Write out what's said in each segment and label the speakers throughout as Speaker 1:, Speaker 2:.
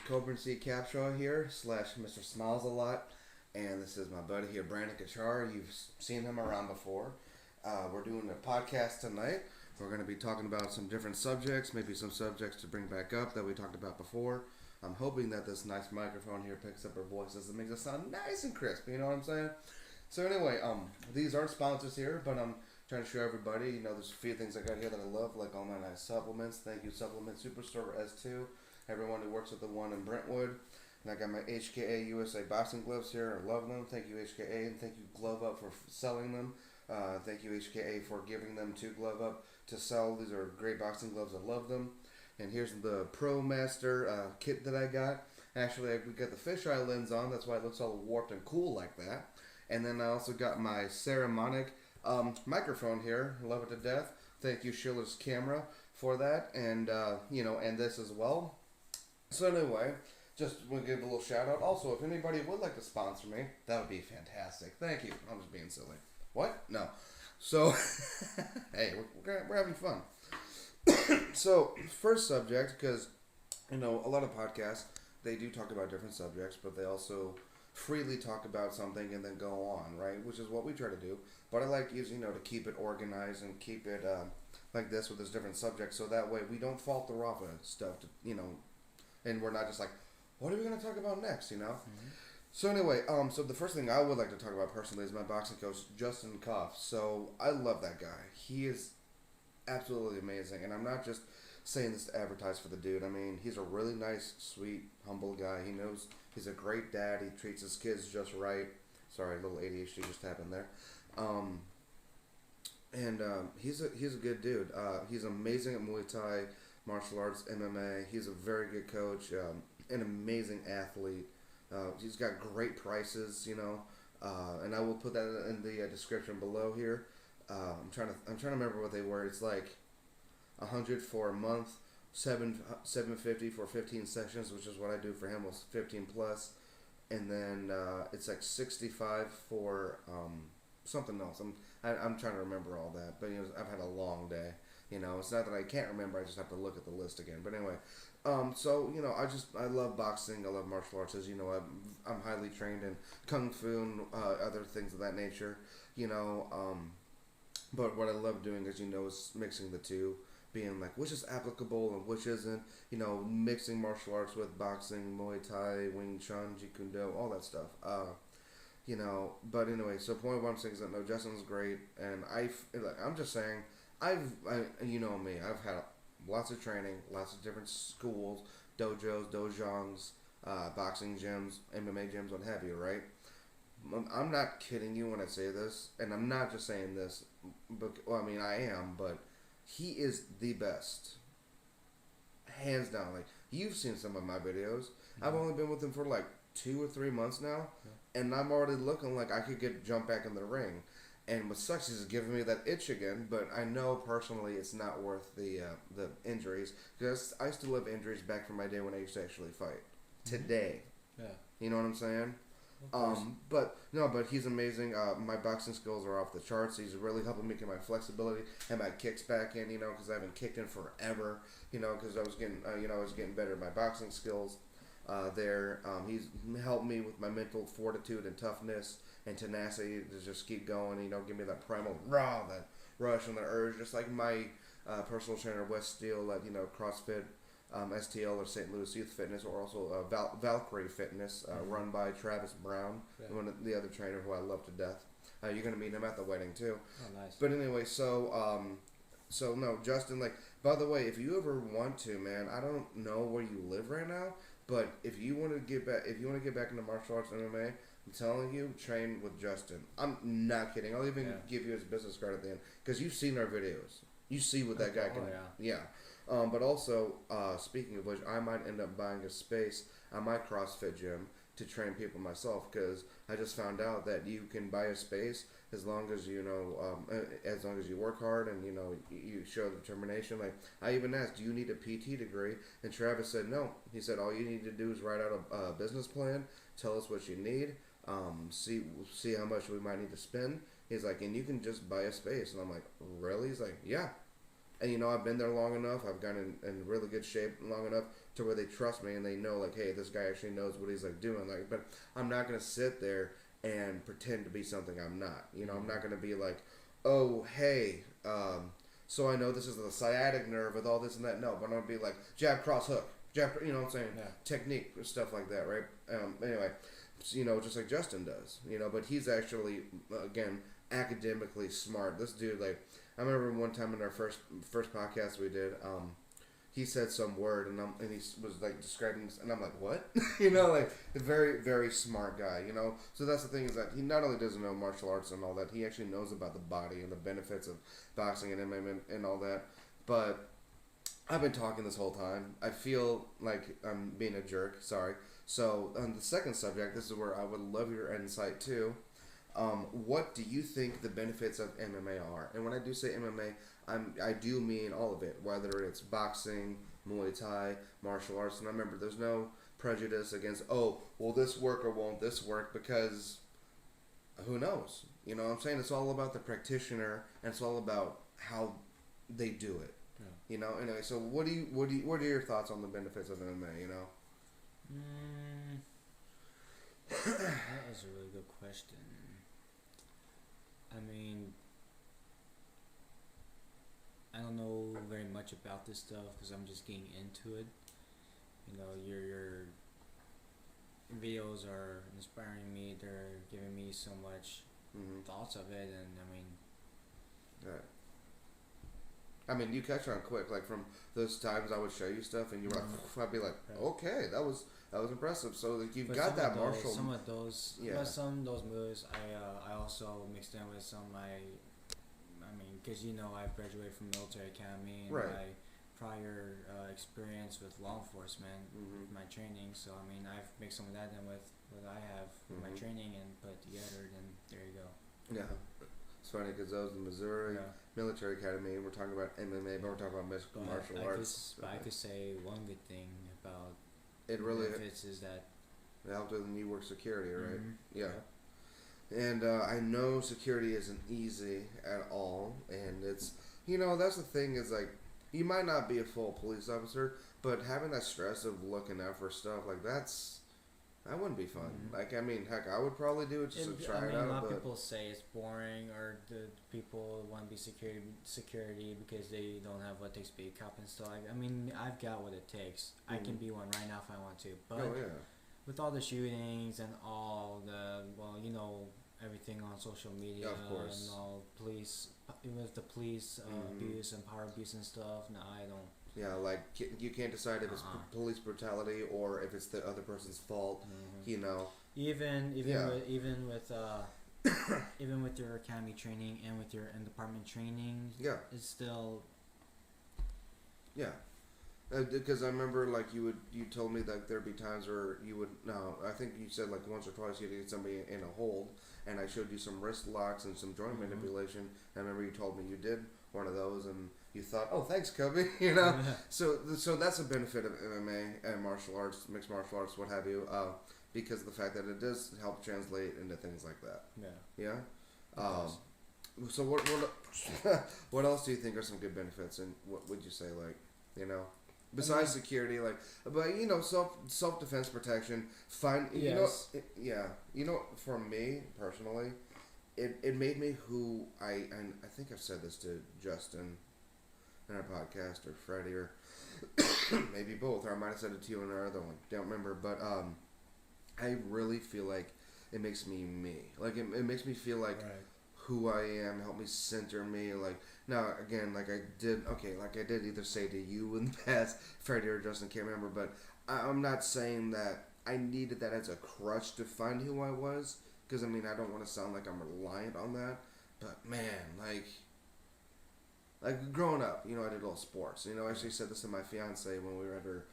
Speaker 1: Coburn C. Capshaw here, slash mistersmilesalot, and this is my buddy here, Brandon Kacar. You've seen him around before. We're doing a podcast tonight. We're going to be talking about some different subjects, maybe some subjects to bring back up that we talked about before. I'm hoping that this nice microphone here picks up our voices and makes us sound nice and crisp, you know what I'm saying? So anyway, these aren't sponsors here, but I'm trying to show everybody, there's a few things I got here that I love, like all my nice supplements. Thank you, Supplement Superstore S2. Everyone who works at the one in Brentwood. And I got my HKA USA boxing gloves here. I love them. Thank you, HKA, and thank you, Glove Up, for selling them. Thank you, HKA, for giving them to Glove Up to sell. These are great boxing gloves. I love them. And here's the Pro Master kit that I got. Actually, we got the fisheye lens on. That's why it looks all warped and cool like that. And then I also got my Ceramic microphone here. Love it to death. Thank you, Schiller's Camera, for that. And, and this as well. So anyway, just want to give a little shout out. Also, if anybody would like to sponsor me, that would be fantastic. Thank you. I'm just being silly. What? No. So, hey, we're having fun. So, first subject, because, a lot of podcasts, they do talk about different subjects, but they also freely talk about something and then go on, right? Which is what we try to do. But I like using, to keep it organized and keep it like this with this different subjects, so that way we don't falter off of stuff, and we're not just like, what are we going to talk about next, Mm-hmm. So anyway, so the first thing I would like to talk about personally is my boxing coach, Justin Koff. So I love that guy. He is absolutely amazing, and I'm not just saying this to advertise for the dude. I mean, he's a really nice, sweet, humble guy. He knows he's a great dad. He treats his kids just right. Sorry, a little ADHD just happened there. He's a good dude. He's amazing at Muay Thai, martial arts, MMA. He's a very good coach, an amazing athlete. He's got great prices, and I will put that in the description below here. I'm trying to remember what they were. It's like $100 for a month, $750 for 15 sessions, which is what I do for him, was 15 plus, and then it's like $65 for something else. I'm trying to remember all that, but I've had a long day. It's not that I can't remember. I just have to look at the list again. But anyway, I love boxing. I love martial arts. As you know, I'm highly trained in kung fu and other things of that nature. But what I love doing, as is mixing the two, being like which is applicable and which isn't. Mixing martial arts with boxing, Muay Thai, Wing Chun, Jeet Kune Do, all that stuff. But anyway, so point what I'm saying is that Justin's great, and I'm just saying. You know me, I've had lots of training, lots of different schools, dojos, dojongs, boxing gyms, MMA gyms, what have you, right? I'm not kidding you when I say this, and I'm not just saying this, I am, but he is the best. Hands down. Like, you've seen some of my videos. Mm-hmm. I've only been with him for like 2 or 3 months now, and I'm already looking like I could jump back in the ring. And what sucks is giving me that itch again, but I know personally it's not worth the injuries, because I still have injuries back from my day when I used to actually fight. Today. Yeah. You know what I'm saying? But he's amazing. My boxing skills are off the charts. He's really helping me get my flexibility and my kicks back in, because I haven't kicked in forever, because I was getting better at my boxing skills there. He's helped me with my mental fortitude and toughness and tenacity to just keep going, give me that primal that rush and that urge, just like my personal trainer Wes Steele at CrossFit, STL or St. Louis Youth Fitness, or also Valkyrie Fitness, run by Travis Brown, one of the other trainer who I love to death. You're gonna meet him at the wedding too.
Speaker 2: Oh, nice.
Speaker 1: But anyway, so no, Justin. Like, by the way, if you ever want to, man, I don't know where you live right now, but if you want to get back into martial arts and MMA. I'm telling you, train with Justin. I'm not kidding. I'll even give you his business card at the end, because you've seen our videos. You see what that guy can do. Yeah. But also, speaking of which, I might end up buying a space at my CrossFit gym to train people myself, because I just found out that you can buy a space as long as as long as you work hard and you show determination. Like, I even asked, do you need a PT degree? And Travis said no. He said all you need to do is write out a business plan, tell us what you need. See how much we might need to spend. He's like, and you can just buy a space. And I'm like, really? He's like, yeah. And I've been there long enough. I've gotten in really good shape long enough to where they trust me and they know like, hey, this guy actually knows what he's like doing. Like, but I'm not gonna sit there and pretend to be something I'm not. I'm not gonna be like, oh, hey, so I know this is the sciatic nerve with all this and that. No, but I'm gonna be like jab, cross, hook, jab. What I'm saying?
Speaker 2: Yeah.
Speaker 1: Technique, stuff like that, right? Anyway, just like Justin does. But he's actually again academically smart. This dude, like, I remember one time in our first podcast we did. He said some word and he was like describing this, and I'm like, what? Like a very, very smart guy. So that's the thing, is that he not only doesn't know martial arts and all that, he actually knows about the body and the benefits of boxing and MMA and all that. But I've been talking this whole time. I feel like I'm being a jerk. Sorry. So on the second subject, this is where I would love your insight too. What do you think the benefits of MMA are? And when I do say MMA, I do mean all of it, whether it's boxing, Muay Thai, martial arts. And I remember there's no prejudice against, oh, will this work or won't this work? Because who knows? What I'm saying? It's all about the practitioner, and it's all about how they do it. Yeah. Anyway, so what are your thoughts on the benefits of MMA,
Speaker 2: That is a really good question. I mean, I don't know very much about this stuff because I'm just getting into it. Your videos are inspiring me. They're giving me so much thoughts of it, and I mean,
Speaker 1: right. I mean, you catch on quick. Like from those times I would show you stuff, and you were like, I'd be like, okay, that was impressive. So like you've got that martial.
Speaker 2: Some of those, yeah. Some of those moves, I also mixed in with some of my. I mean, because I graduated from military academy, and
Speaker 1: right.
Speaker 2: my prior experience with law enforcement, my training. So I mean, I've mixed some of that in with what I have with my training and put it together. Then there you go.
Speaker 1: Yeah. It's funny because I was in Missouri Military Academy, and we're talking about MMA, but we're talking about martial arts.
Speaker 2: But I could say one good thing about
Speaker 1: it really
Speaker 2: benefits is that
Speaker 1: it helped with New York security, right? Yeah.
Speaker 2: Yeah.
Speaker 1: And I know security isn't easy at all, and it's that's the thing, is like you might not be a full police officer, but having that stress of looking out for stuff like that wouldn't be fun. Like, I mean, heck, I would probably do it just to try it out.
Speaker 2: A lot of people say it's boring, or the people want to be security because they don't have what it takes to be a cop and stuff. I mean, I've got what it takes. I can be one right now if I want to. But with all the shootings and all the, everything on social media,
Speaker 1: of course,
Speaker 2: and all police, with the police abuse and power abuse and stuff, no, I don't.
Speaker 1: Yeah, like you can't decide if it's police brutality or if it's the other person's fault.
Speaker 2: Even with your academy training and with your department training, it's still.
Speaker 1: Yeah, because I remember like you told me that there'd be times where you would I think you said like once or twice you'd get somebody in a hold, and I showed you some wrist locks and some joint manipulation. I remember you told me you did one of those, and you thought, oh, thanks, Kobe. So that's a benefit of MMA and martial arts, mixed martial arts, what have you, because of the fact that it does help translate into things like that. So what else do you think are some good benefits, and what would you say, like, besides security, like, but self defense protection, for me personally, it made me who and I think I've said this to Justin in our podcast, or Freddie, or maybe both, or I might have said it to you in our other one, don't remember, but I really feel like it makes me me. Like it makes me feel like who I am, help me center me. Like, now again, like I did either say to you in the past, Freddie or Justin, can't remember, but I'm not saying that I needed that as a crutch to find who I was, because I mean, I don't want to sound like I'm reliant on that, but man, like growing up, I did all sports. I actually said this to my fiance when we were at her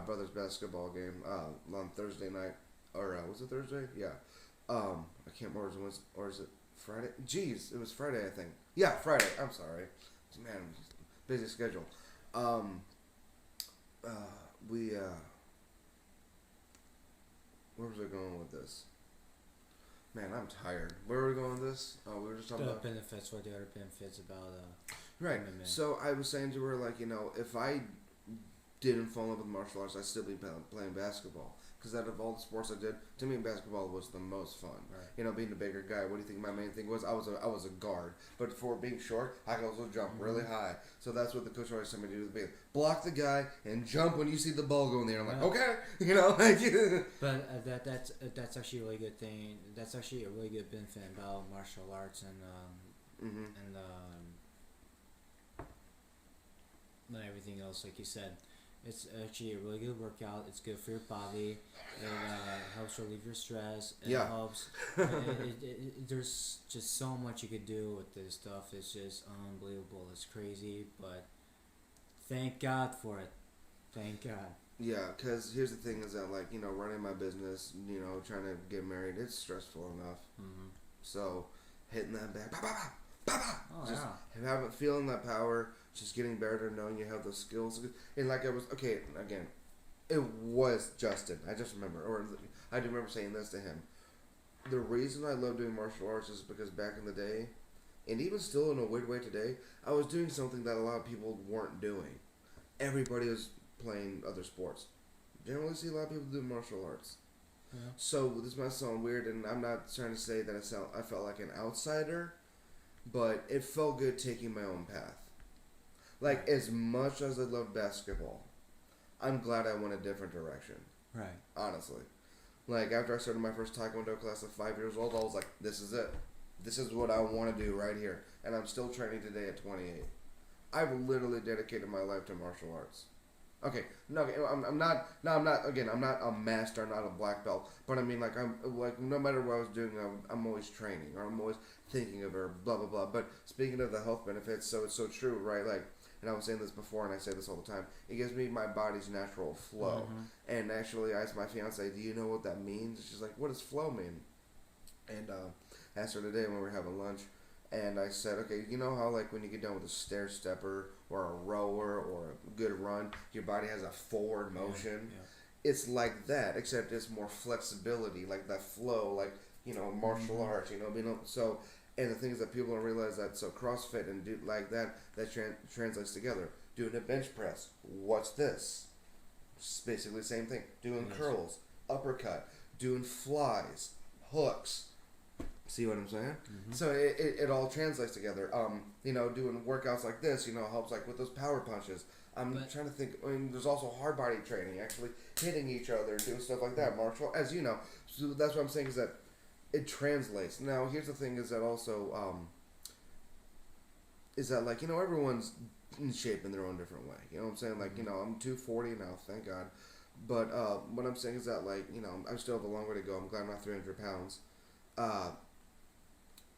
Speaker 1: brother's basketball game on Thursday night, or was it Thursday? Yeah. I can't remember if it was, or is it Friday? Jeez, it was Friday, I think. Yeah, Friday. I'm sorry. Man, busy schedule. Where was I going with this? Man, I'm tired. Where were we going with this? We were just talking about
Speaker 2: benefits. What the other benefits about?
Speaker 1: Right. So I was saying to her, like, if I didn't fall in love with martial arts, I'd still be playing basketball. Because out of all the sports I did, to me basketball was the most fun.
Speaker 2: Right.
Speaker 1: Being a bigger guy, what do you think my main thing was? I was a guard. But for being short, I could also jump really high. So that's what the coach always told me to do. Block the guy and jump when you see the ball go in there. I'm like, okay.
Speaker 2: But that's actually a really good thing. That's actually a really good benefit about martial arts and everything else, like you said. It's actually a really good workout. It's good for your body. It helps relieve your stress. It helps. There's just so much you could do with this stuff. It's just unbelievable. It's crazy, but thank God for it. Thank God.
Speaker 1: Yeah, because here's the thing is that, like, running my business, trying to get married, it's stressful enough. Mm-hmm. So, hitting that back, feeling that power, just getting better, knowing you have those skills. And like I was, okay, again, it was Justin. I just remember, or I do remember saying this to him. The reason I love doing martial arts is because back in the day, and even still in a weird way today, I was doing something that a lot of people weren't doing. Everybody was playing other sports. Generally see a lot of people do martial arts. Yeah. So this might sound weird, and I'm not trying to say that I felt like an outsider, but it felt good taking my own path. Like, as much as I love basketball, I'm glad I went a different direction.
Speaker 2: Right.
Speaker 1: Honestly. Like, after I started my first Taekwondo class at 5 years old, I was like, this is it. This is what I want to do right here. And I'm still training today at 28. I've literally dedicated my life to martial arts. Okay, no, I'm not a master, I'm not a black belt, but I mean, no matter what I was doing, I'm always training, or I'm always thinking of her, blah, blah, blah. But speaking of the health benefits, so it's so true, right? Like, and I was saying this before, and I say this all the time, it gives me my body's natural flow. Mm-hmm. And actually, I asked my fiance, do you know what that means? She's like, what does flow mean? And I asked her today when we were having lunch, and I said, okay, you know how, like, when you get done with a stair stepper or a rower or a good run, your body has a forward motion? Yeah. It's like that, except it's more flexibility, like that flow, like, martial arts, so, and the thing is that people don't realize that, so CrossFit and do like that translates together. Doing a bench press, what's this? It's basically the same thing. Doing curls, uppercut, doing flies, hooks. See what I'm saying? Mm-hmm. So it all translates together. Doing workouts like this, helps like with those power punches. I'm trying to think. I mean, there's also hard body training, actually hitting each other, doing stuff like that. Martial, as you know. So that's what I'm saying is that it translates. Now, here's the thing: is that also everyone's in shape in their own different way. You know what I'm saying? Like, I'm 240 now, thank God. But what I'm saying is that, like, I still have a long way to go. I'm glad I'm not 300 pounds.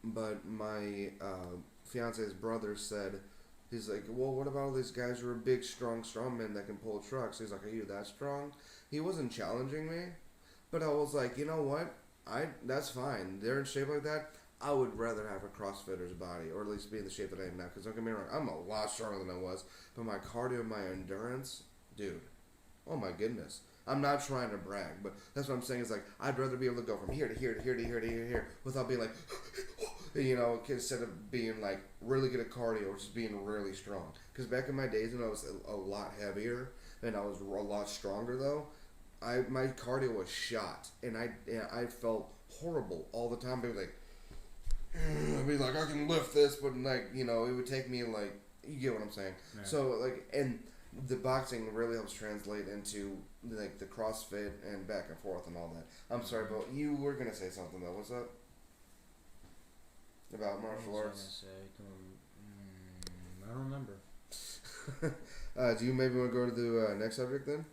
Speaker 1: But my fiance's brother said, he's like, well, what about all these guys who are big, strong men that can pull trucks? He's like, are you that strong? He wasn't challenging me, but I was like, you know what? That's fine. They're in shape like that. I would rather have a CrossFitter's body, or at least be in the shape that I am now. Because don't get me wrong, I'm a lot stronger than I was. But my cardio, my endurance, dude, oh my goodness. I'm not trying to brag, but that's what I'm saying is, like, I'd rather be able to go from here to here to here to here to here without being like, instead of being like really good at cardio or just being really strong. Because back in my days when I was a lot heavier and I was a lot stronger though, my cardio was shot and I felt horrible all the time. I'd be like, I can lift this, but like, it would take me like, you get what I'm saying. Yeah. So like, and the boxing really helps translate into like the CrossFit and back and forth and all that. I'm sorry, but you were gonna say something though. What's up? About martial arts?
Speaker 2: I don't remember.
Speaker 1: Do you maybe want to go to the next subject then?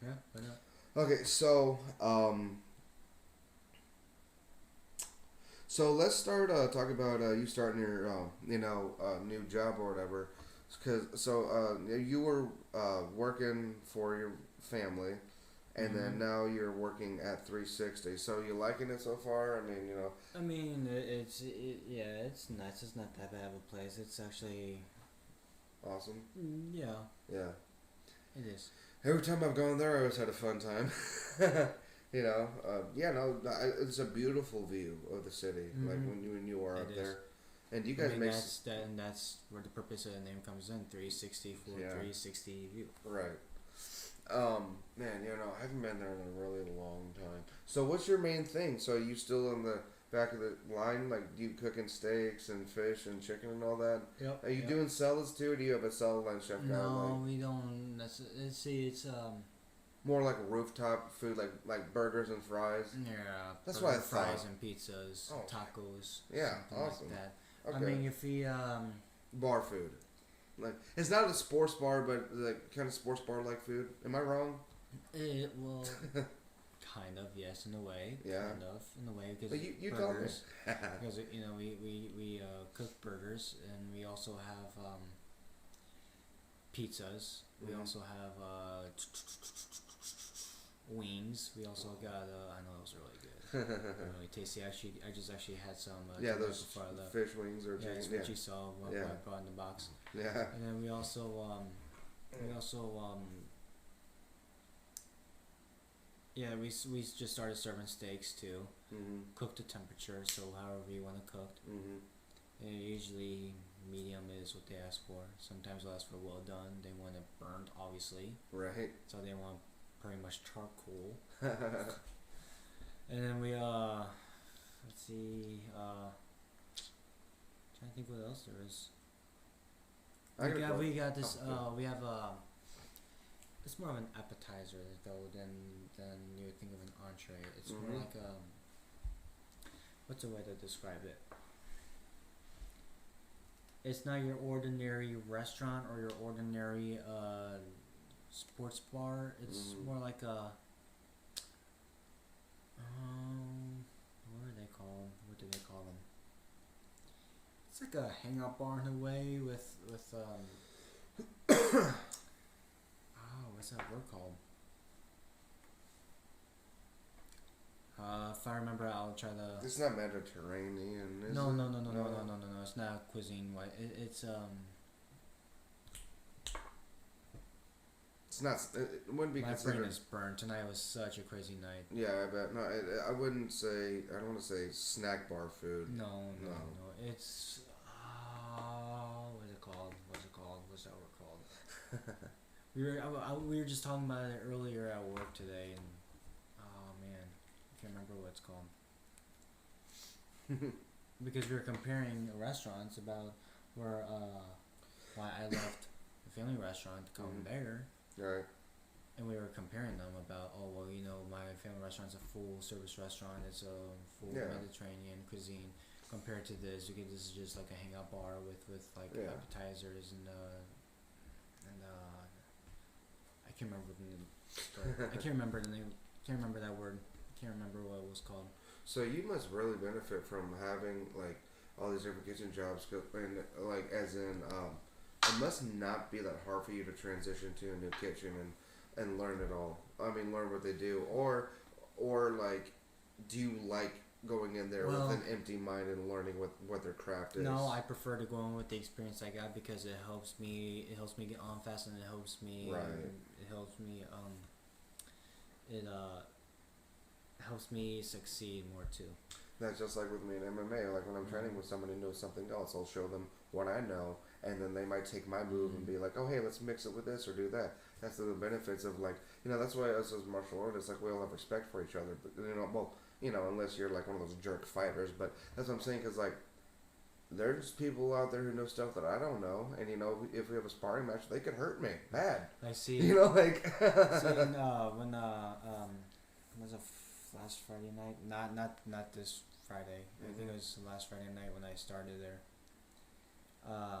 Speaker 2: Yeah, why not?
Speaker 1: Okay, so let's start talking about you starting your new job or whatever. You were working for your family, and then now you're working at 360. So you liking it so far?
Speaker 2: I mean, it's nice. It's not that bad of a place. It's actually
Speaker 1: awesome.
Speaker 2: Yeah.
Speaker 1: Yeah.
Speaker 2: It is.
Speaker 1: Every time I've gone there, I always had a fun time. It's a beautiful view of the city. Mm-hmm. Like when you are up there. And you guys make
Speaker 2: that's where the purpose of the name comes in. 360 for 360 view.
Speaker 1: Right. Man, I haven't been there in a really long time. So what's your main thing? So you still in the back of the line, like do you cooking steaks and fish and chicken and all that?
Speaker 2: Yep.
Speaker 1: Are you doing salads too, or do you have a salad line chef guy?
Speaker 2: No, we don't. It's
Speaker 1: more like a rooftop food, like burgers and fries.
Speaker 2: Yeah.
Speaker 1: That's what I thought.
Speaker 2: Fries and pizzas, tacos.
Speaker 1: Yeah,
Speaker 2: something
Speaker 1: awesome.
Speaker 2: like that.
Speaker 1: Okay.
Speaker 2: I mean, if we
Speaker 1: bar food. Like it's not a sports bar, but like kind of sports bar like food. Am I wrong?
Speaker 2: It will, kind of, yes, in a way.
Speaker 1: Yeah.
Speaker 2: Kind of, in a way, because
Speaker 1: you
Speaker 2: burgers.
Speaker 1: tell me.
Speaker 2: Because we cook burgers, and we also have pizzas. We also have wings. We also got I know those are really good. Really tasty. Actually, I just had some.
Speaker 1: Those fish wings or chicken.
Speaker 2: It's what you saw what I brought in the box.
Speaker 1: Yeah.
Speaker 2: And then we also we just started serving steaks too.
Speaker 1: Mm-hmm.
Speaker 2: Cook to temperature, so however you want it cooked.
Speaker 1: Mm-hmm.
Speaker 2: And usually medium is what they ask for. Sometimes they'll ask for well done. They want it burnt, obviously.
Speaker 1: Right.
Speaker 2: So they want pretty much charcoal. And then we let's see, trying to think what else there is. We got this. We have it's more of an appetizer though than you would think of an entree. It's more like what's a way to describe it? It's not your ordinary restaurant or your ordinary sports bar. It's more like a what are they called? What do they call them? It's like a hangout bar in a way with what's that word called? If I remember, I'll try to.
Speaker 1: It's not Mediterranean, is
Speaker 2: no,
Speaker 1: it?
Speaker 2: no. It's not cuisine. It's
Speaker 1: It's not. It wouldn't be
Speaker 2: my
Speaker 1: considered.
Speaker 2: brain is burned. Tonight was such a crazy night.
Speaker 1: Yeah, I bet. No, I wouldn't say. I don't want to say snack bar food.
Speaker 2: No. It's what's it called? What's that word called? we were just talking about it earlier at work today, and oh man, I can't remember what it's called. Because we were comparing restaurants about where why I left the family restaurant to come there.
Speaker 1: Right.
Speaker 2: And we were comparing them about, my family restaurant's a full service restaurant. It's a full Mediterranean cuisine compared to this. Because this is just like a hangout bar with appetizers and I can't remember the name. I can't remember the name. Can't remember that word. Can't remember what it was called.
Speaker 1: So you must really benefit from having like all these different kitchen jobs, and like as in, it must not be that hard for you to transition to a new kitchen and learn it all. I mean, learn what they do, or like, do you like going in there with an empty mind and learning what their craft is?
Speaker 2: No, I prefer to go in with the experience I got because it helps me. It helps me get on fast, and it helps me.
Speaker 1: Right.
Speaker 2: It helps me. Helps me succeed more too.
Speaker 1: That's just like with me in MMA. Like when I'm training with someone who knows something else, I'll show them what I know, and then they might take my move and be like, "Oh, hey, let's mix it with this or do that." That's the benefits of that's why us as martial artists, like we all have respect for each other. But unless you're like one of those jerk fighters. But that's what I'm saying, because like there's people out there who know stuff that I don't know, and if we have a sparring match, they could hurt me bad.
Speaker 2: I see.
Speaker 1: See, when
Speaker 2: was it last Friday night? Not this Friday. I think it was last Friday night when I started there. I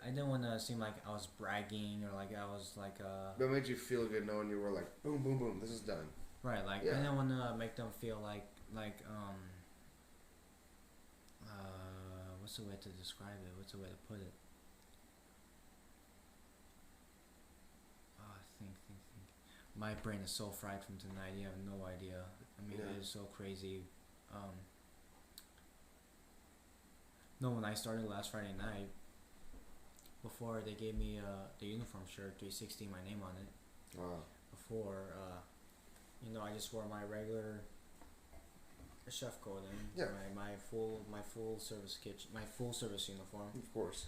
Speaker 2: didn't want to seem like I was bragging or like I was like
Speaker 1: But it made you feel good knowing you were like boom boom boom, this is done.
Speaker 2: Right, I didn't want to make them feel like what's the way to describe it? What's the way to put it? Think. My brain is so fried from tonight. You have no idea. I mean, it is so crazy. No, when I started last Friday night, before they gave me the uniform shirt, 360, my name on it.
Speaker 1: Wow.
Speaker 2: Before, I just wore my regular a chef clothing.
Speaker 1: Yeah.
Speaker 2: My full service kitchen, my full service uniform.
Speaker 1: Of course.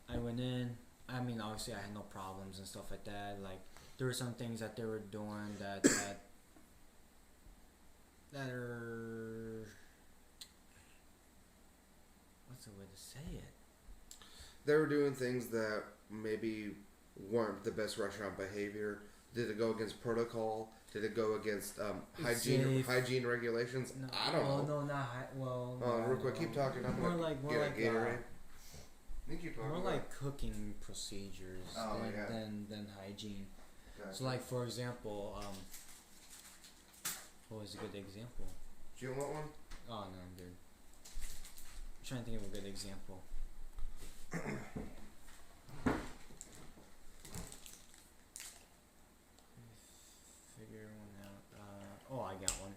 Speaker 2: I went in. I mean, obviously, I had no problems and stuff like that. Like, there were some things that they were doing that are, what's the way to say it?
Speaker 1: They were doing things that maybe weren't the best restaurant behavior. Did it go against protocol? Did it go against hygiene regulations?
Speaker 2: No,
Speaker 1: I don't know.
Speaker 2: No, not well.
Speaker 1: Real quick, keep talking. I'm
Speaker 2: more
Speaker 1: gonna
Speaker 2: like
Speaker 1: get a Gatorade.
Speaker 2: More like cooking procedures than hygiene. Gotcha. So, like, for example, what was a good example?
Speaker 1: Do you want one?
Speaker 2: Oh no, I'm good. I'm trying to think of a good example. Figure one out. I got one.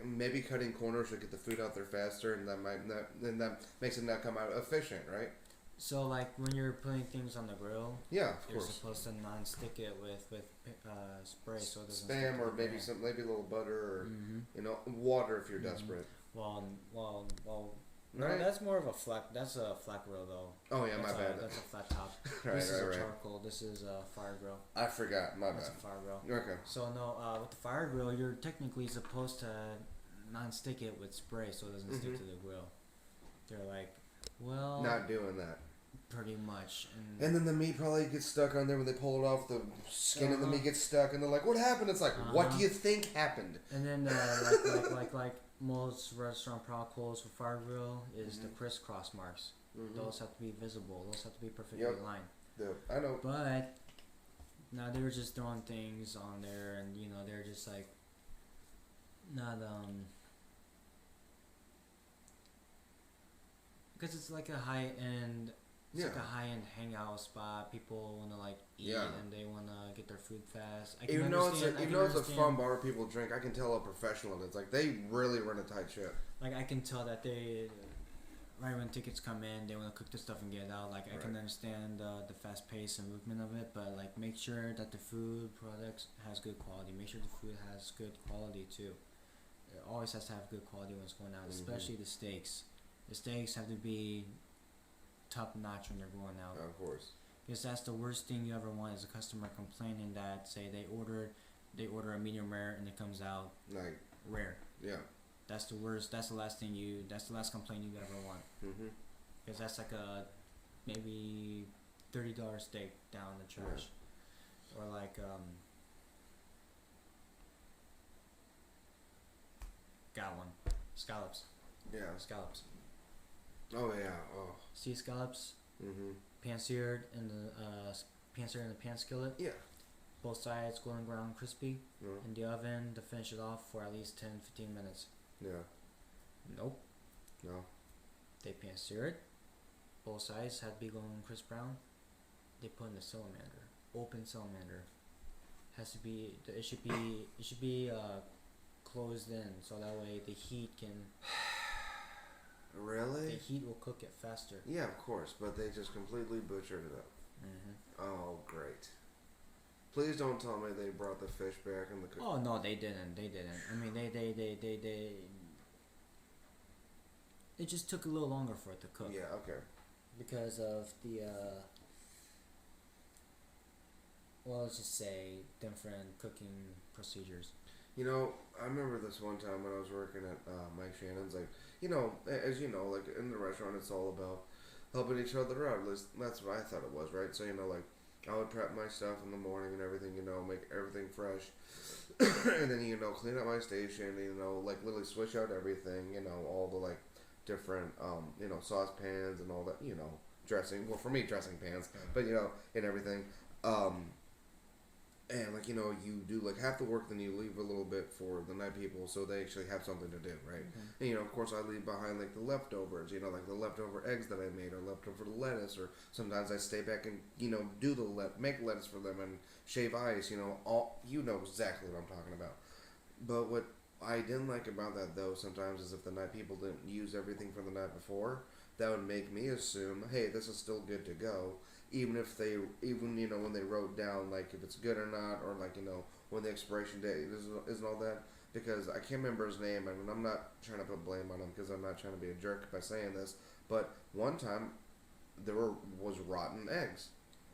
Speaker 1: Maybe cutting corners to get the food out there faster, and that makes it not come out efficient, right?
Speaker 2: So, like, when you're putting things on the grill,
Speaker 1: yeah, of
Speaker 2: you're
Speaker 1: course,
Speaker 2: supposed to non-stick it with spray, so it doesn't
Speaker 1: spam
Speaker 2: stick
Speaker 1: or
Speaker 2: to
Speaker 1: maybe
Speaker 2: pan.
Speaker 1: maybe a little butter or water if you're desperate.
Speaker 2: Well,
Speaker 1: Right.
Speaker 2: no, that's more of a flat. That's a flat grill though.
Speaker 1: Oh yeah, my bad.
Speaker 2: That's a flat top.
Speaker 1: Right,
Speaker 2: this is
Speaker 1: right.
Speaker 2: a charcoal. This is a fire grill.
Speaker 1: I forgot. My
Speaker 2: That's
Speaker 1: bad.
Speaker 2: a fire grill.
Speaker 1: Okay.
Speaker 2: So no, with the fire grill, you're technically supposed to non-stick it with spray so it doesn't stick to the grill. They're like, well,
Speaker 1: not doing that.
Speaker 2: Pretty much.
Speaker 1: And then the meat probably gets stuck on there when they pull it off. The skin of the meat gets stuck, and they're like, "What happened?" It's like, "What do you think happened?"
Speaker 2: And then like most restaurant protocols for fire grill is the crisscross marks. Those have to be visible. Those have to be perfectly aligned.
Speaker 1: Yep, I know.
Speaker 2: But now they were just throwing things on there, and they're just like not because it's like a high end. It's like a high-end hangout spot. People want to like eat and they want to get their food fast. Even though it's a
Speaker 1: fun bar where people drink, I can tell how professional it is. Like, they really run a tight ship.
Speaker 2: Like, I can tell that they, right when tickets come in, they want to cook the stuff and get it out. Like, I can understand the fast pace and movement of it, but like, make sure that the food products has good quality. Make sure the food has good quality too. It always has to have good quality when it's going out, especially the steaks. The steaks have to be top notch when they're going out.
Speaker 1: Of course. Because
Speaker 2: that's the worst thing you ever want is a customer complaining that say they order a medium rare and it comes out
Speaker 1: like
Speaker 2: rare.
Speaker 1: Yeah.
Speaker 2: That's the worst. That's the last complaint you ever want. Because that's like a maybe $30 steak down the trash, or like got one scallops.
Speaker 1: Yeah.
Speaker 2: Scallops.
Speaker 1: Oh yeah. Oh.
Speaker 2: Sea scallops. Pan-seared in the pan skillet.
Speaker 1: Yeah.
Speaker 2: Both sides golden brown, crispy. In the oven to finish it off for at least 10-15 minutes.
Speaker 1: Yeah.
Speaker 2: Nope.
Speaker 1: No.
Speaker 2: They pan-sear it. Both sides had to be golden crisp brown. They put in the salamander. Open salamander. Has to be. It should be closed in so that way the heat can.
Speaker 1: Really?
Speaker 2: The heat will cook it faster.
Speaker 1: Yeah, of course, but they just completely butchered it up. Oh, great. Please don't tell me they brought the fish back in the cook.
Speaker 2: Oh no, they didn't. I mean, they. It just took a little longer for it to cook.
Speaker 1: Yeah. Okay.
Speaker 2: Because of the. Well, let's just say different cooking procedures.
Speaker 1: I remember this one time when I was working at Mike Shannon's, like, as you know, like, in the restaurant, it's all about helping each other out. At least that's what I thought it was, right? So, like, I would prep my stuff in the morning and everything, make everything fresh. And then, clean up my station, like, literally switch out everything, all the, like, different, saucepans and all that, dressing. Well, for me, dressing pans, but, and everything. And, like, you do, like, half the work, then you leave a little bit for the night people so they actually have something to do, right? And, of course, I leave behind, like, the leftovers, like the leftover eggs that I made or leftover lettuce, or sometimes I stay back and, do make lettuce for them and shave ice, exactly what I'm talking about. But what I didn't like about that, though, sometimes is if the night people didn't use everything from the night before, that would make me assume, hey, this is still good to go. Even when they wrote down, like, if it's good or not, or, like, when the expiration date isn't all that. Because I can't remember his name, and I'm not trying to put blame on him because I'm not trying to be a jerk by saying this. But one time, was rotten eggs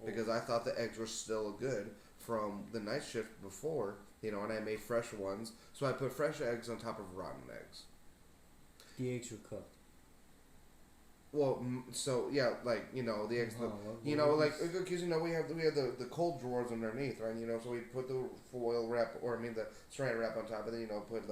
Speaker 1: because I thought the eggs were still good from the night shift before, and I made fresh ones. So I put fresh eggs on top of rotten eggs.
Speaker 2: The eggs were cooked.
Speaker 1: Well, so yeah, like the eggs, because we have the cold drawers underneath, right? So we put the foil wrap, or the saran wrap on top, and then put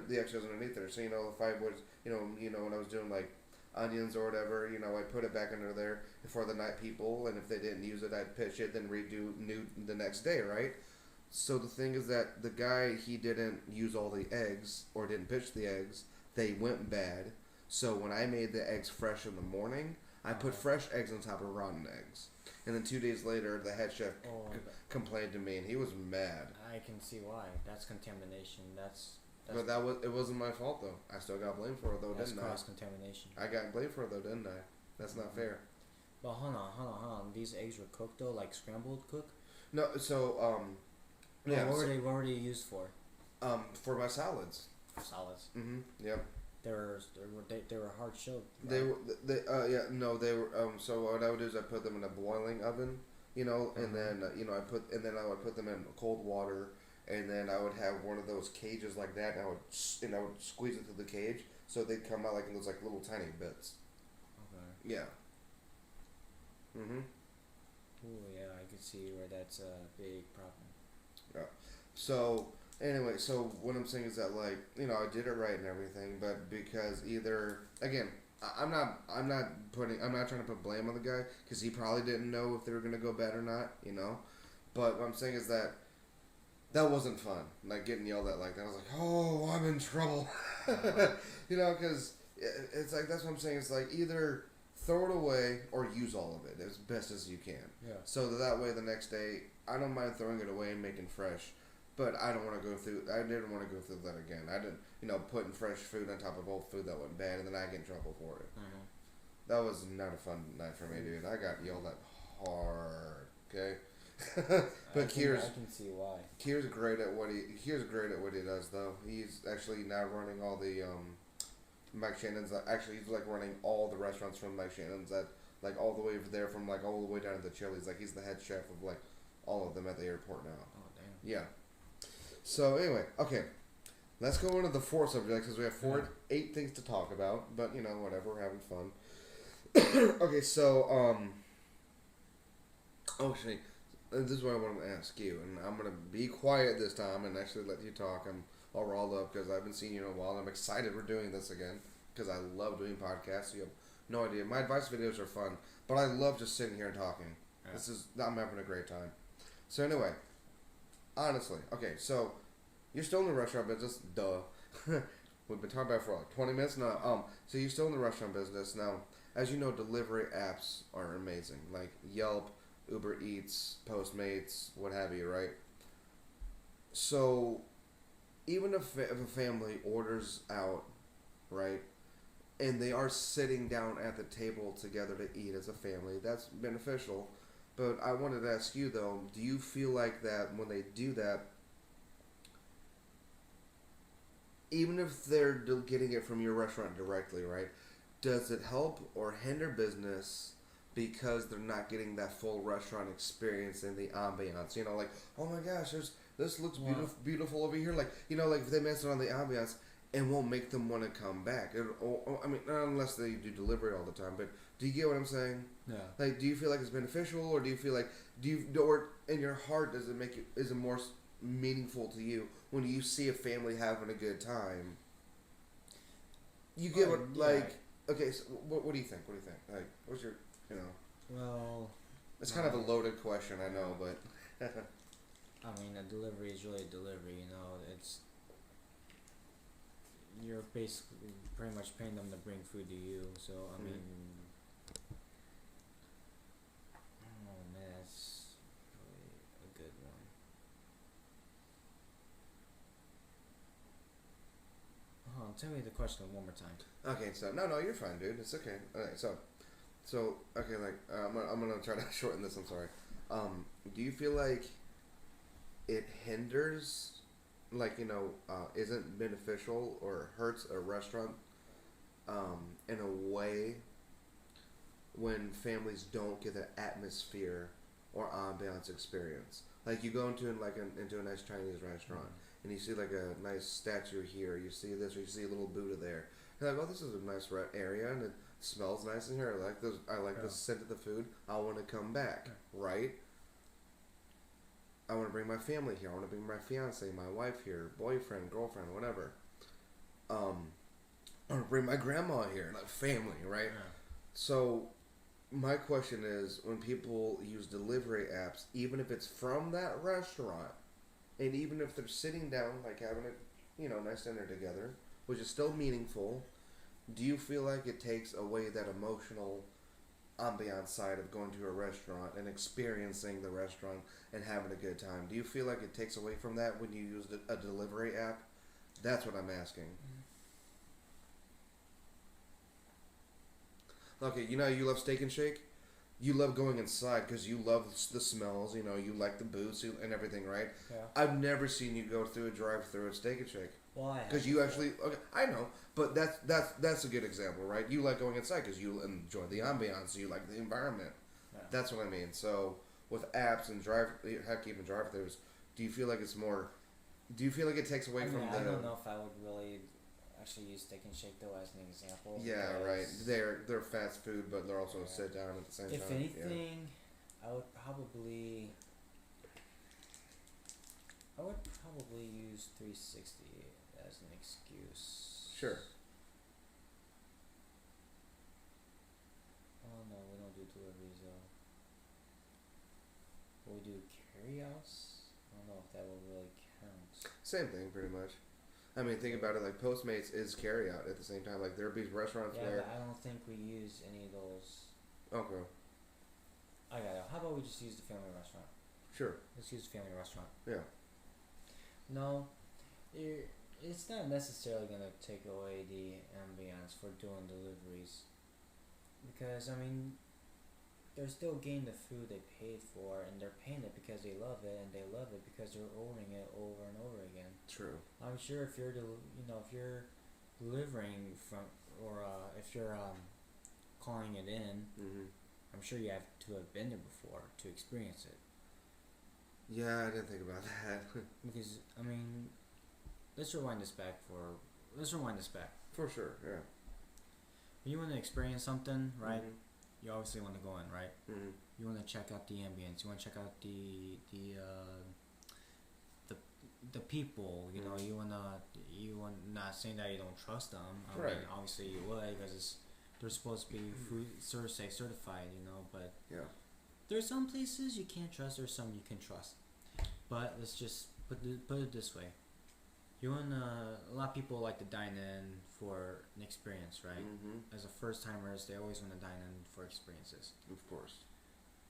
Speaker 1: the extras underneath there. So if I was when I was doing like onions or whatever, I'd put it back under there for the night people, and if they didn't use it, I'd pitch it, then redo new the next day, right? So the thing is that the guy, he didn't use all the eggs or didn't pitch the eggs. They went bad. So when I made the eggs fresh in the morning, I put fresh eggs on top of rotten eggs. And then 2 days later, the head chef complained to me, and he was mad.
Speaker 2: I can see why. That's contamination.
Speaker 1: But it wasn't my fault though. I still got blamed for it though, didn't I?
Speaker 2: That's cross contamination.
Speaker 1: I got blamed for it though, didn't I? That's not fair.
Speaker 2: But hold on. These eggs were cooked though, like scrambled cook?
Speaker 1: No, so
Speaker 2: yeah. What were they used for?
Speaker 1: For my salads.
Speaker 2: For salads.
Speaker 1: Yep.
Speaker 2: They were hard shelled. Right?
Speaker 1: They were so what I would do is I put them in a boiling oven, and then I would put them in cold water, and then I would have one of those cages like that, and I would squeeze it through the cage so they'd come out like in those like little tiny bits. Okay. Yeah.
Speaker 2: Oh yeah, I could see where that's a big problem.
Speaker 1: Yeah. So anyway, so what I'm saying is that I did it right and everything, but because I'm not trying to put blame on the guy because he probably didn't know if they were gonna go bad or not, But what I'm saying is that wasn't fun. Like getting yelled at like that. I was like, oh, I'm in trouble, because it's like that's what I'm saying. It's like either throw it away or use all of it as best as you can.
Speaker 2: Yeah.
Speaker 1: So that way the next day I don't mind throwing it away and making fresh. But I didn't want to go through that again. I didn't, putting fresh food on top of old food that went bad, and then I get in trouble for it. That was not a fun night for me, dude. I got yelled at hard. Okay, but
Speaker 2: I can see why.
Speaker 1: Kier's great at what he does, though. He's actually now running all the Mike Shannon's. Actually, he's like running all the restaurants from Mike Shannon's that all the way over there, from all the way down to the Chili's. Like he's the head chef of all of them at the airport now.
Speaker 2: Oh damn.
Speaker 1: Yeah. So anyway, okay, let's go into the 4 subjects because we have 8 things to talk about. But whatever, we're having fun. Okay, so actually, this is what I wanted to ask you, and I'm gonna be quiet this time and actually let you talk. I'm all rawled up because I haven't seen you in a while, and I'm excited we're doing this again because I love doing podcasts. You have no idea. My advice videos are fun, but I love just sitting here and talking. Yeah. I'm having a great time. So anyway. Honestly, okay, so you're still in the restaurant business, duh. We've been talking about it for 20 minutes now. So you're still in the restaurant business now. As you know, delivery apps are amazing, like Yelp, Uber Eats, Postmates, what have you, right? So even if a family orders out, right, and they are sitting down at the table together to eat as a family, that's beneficial. But I wanted to ask you, though, do you feel like that when they do that, even if they're getting it from your restaurant directly, right, does it help or hinder business because they're not getting that full restaurant experience and the ambiance? Oh my gosh, this looks beautiful over here. If they mess around the ambiance, it won't make them want to come back. Unless they do delivery all the time, but do you get what I'm saying? Yeah. Do you feel like it's beneficial, or do you feel like or in your heart is it more meaningful to you when you see a family having a good time? You get what okay? So what do you think? What do you think? What's your
Speaker 2: Well,
Speaker 1: it's kind of a loaded question, I know, but
Speaker 2: a delivery is really a delivery. It's you're basically pretty much paying them to bring food to you. So I mean. That's really a good one. Tell me the question one more time.
Speaker 1: Okay, so no, you're fine, dude. It's okay. Alright, so okay, I'm gonna try to shorten this. I'm sorry. Do you feel like it hinders, like, isn't beneficial or hurts a restaurant in a way when families don't get the atmosphere or ambiance experience. Like, you go into into a nice Chinese restaurant and you see like a nice statue here, you see this, or you see a little Buddha there. You're like, oh, this is a nice area and it smells nice in here. I like the scent of the food. I want to come back, right? I want to bring my family here. I want to bring my fiance, my wife here, boyfriend, girlfriend, whatever. I want to bring my grandma here, like family, right? Yeah. So, my question is, when people use delivery apps, even if it's from that restaurant, and even if they're sitting down, like having a, nice dinner together, which is still meaningful, do you feel like it takes away that emotional ambiance side of going to a restaurant and experiencing the restaurant and having a good time? Do you feel like it takes away from that when you use a delivery app? That's what I'm asking. Okay, you love Steak and Shake? You love going inside because you love the smells, you like the booths and everything, right? Yeah. I've never seen you go through a drive-through at Steak and Shake.
Speaker 2: Why?
Speaker 1: Because you actually, okay, I know, but that's a good example, right? You like going inside because you enjoy the ambiance, you like the environment. Yeah. That's what I mean. So with apps and even drive-throughs, do you feel like it's more? Do you feel like it takes away from the?
Speaker 2: I don't know if I would really actually use Steak and Shake though as an example.
Speaker 1: Yeah, right. They're fast food, but they're also sit down at the same time.
Speaker 2: If anything, I would probably use 360 as an excuse.
Speaker 1: Sure.
Speaker 2: Oh no, we don't do deliveries though. But we do carryouts. I don't know if that will really count.
Speaker 1: Same thing, pretty much. I mean, think about it. Like Postmates is carryout at the same time. Like there'll be restaurants where.
Speaker 2: Yeah, but I don't think we use any of those.
Speaker 1: Okay.
Speaker 2: I got it. How about we just use the family restaurant?
Speaker 1: Sure.
Speaker 2: Let's use the family restaurant.
Speaker 1: Yeah.
Speaker 2: No, it's not necessarily gonna take away the ambiance for doing deliveries, because I mean, they're still getting the food they paid for, and they're paying it because they love it, and they love it because they're ordering it over and over again.
Speaker 1: True.
Speaker 2: I'm sure if you're if you're delivering from, or if you're calling it in, I'm sure you have to have been there before to experience it.
Speaker 1: Yeah, I didn't think about that.
Speaker 2: Because I mean, let's rewind this back. For
Speaker 1: sure, yeah.
Speaker 2: When you want to experience something, right? You obviously want to go in, right? You want to check out the ambience. You want to check out the people. You know, you want not saying that you don't trust them. I mean, obviously you would, because they're supposed to be food certified. But
Speaker 1: yeah,
Speaker 2: there's some places you can't trust. There's some you can trust. But let's just put it this way. A lot of people like to dine in for an experience, right? As a first timers, they always want to dine in for experiences.
Speaker 1: Of course.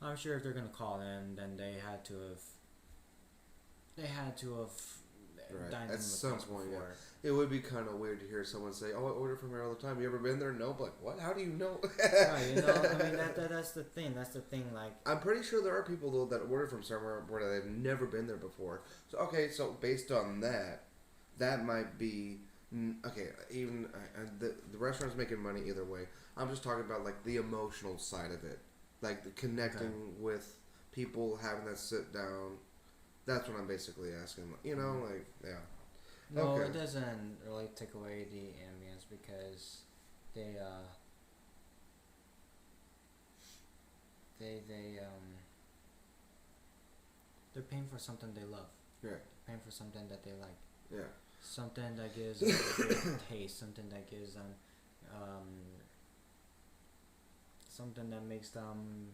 Speaker 2: I'm sure if they're gonna call in, then they had to have dined
Speaker 1: at
Speaker 2: in
Speaker 1: some
Speaker 2: with
Speaker 1: point.
Speaker 2: before.
Speaker 1: Yeah. It would be kind of weird to hear someone say, "Oh, I order from here all the time." You ever been there? Nope. Like, what? How do you know?
Speaker 2: Right, I mean that's the thing. That's the thing. Like,
Speaker 1: I'm pretty sure there are people though that order from somewhere where they've never been there before. So so based on that. That might be okay. Even the restaurant's making money either way. I'm just talking about like the emotional side of it, like the connecting with people, having that sit down. That's what I'm basically asking. Like yeah.
Speaker 2: No, it doesn't really take away the ambience because they're paying for something they love.
Speaker 1: Yeah.
Speaker 2: They're paying for something that they like.
Speaker 1: Yeah.
Speaker 2: Something that gives them a great taste, something that gives them, something that makes them,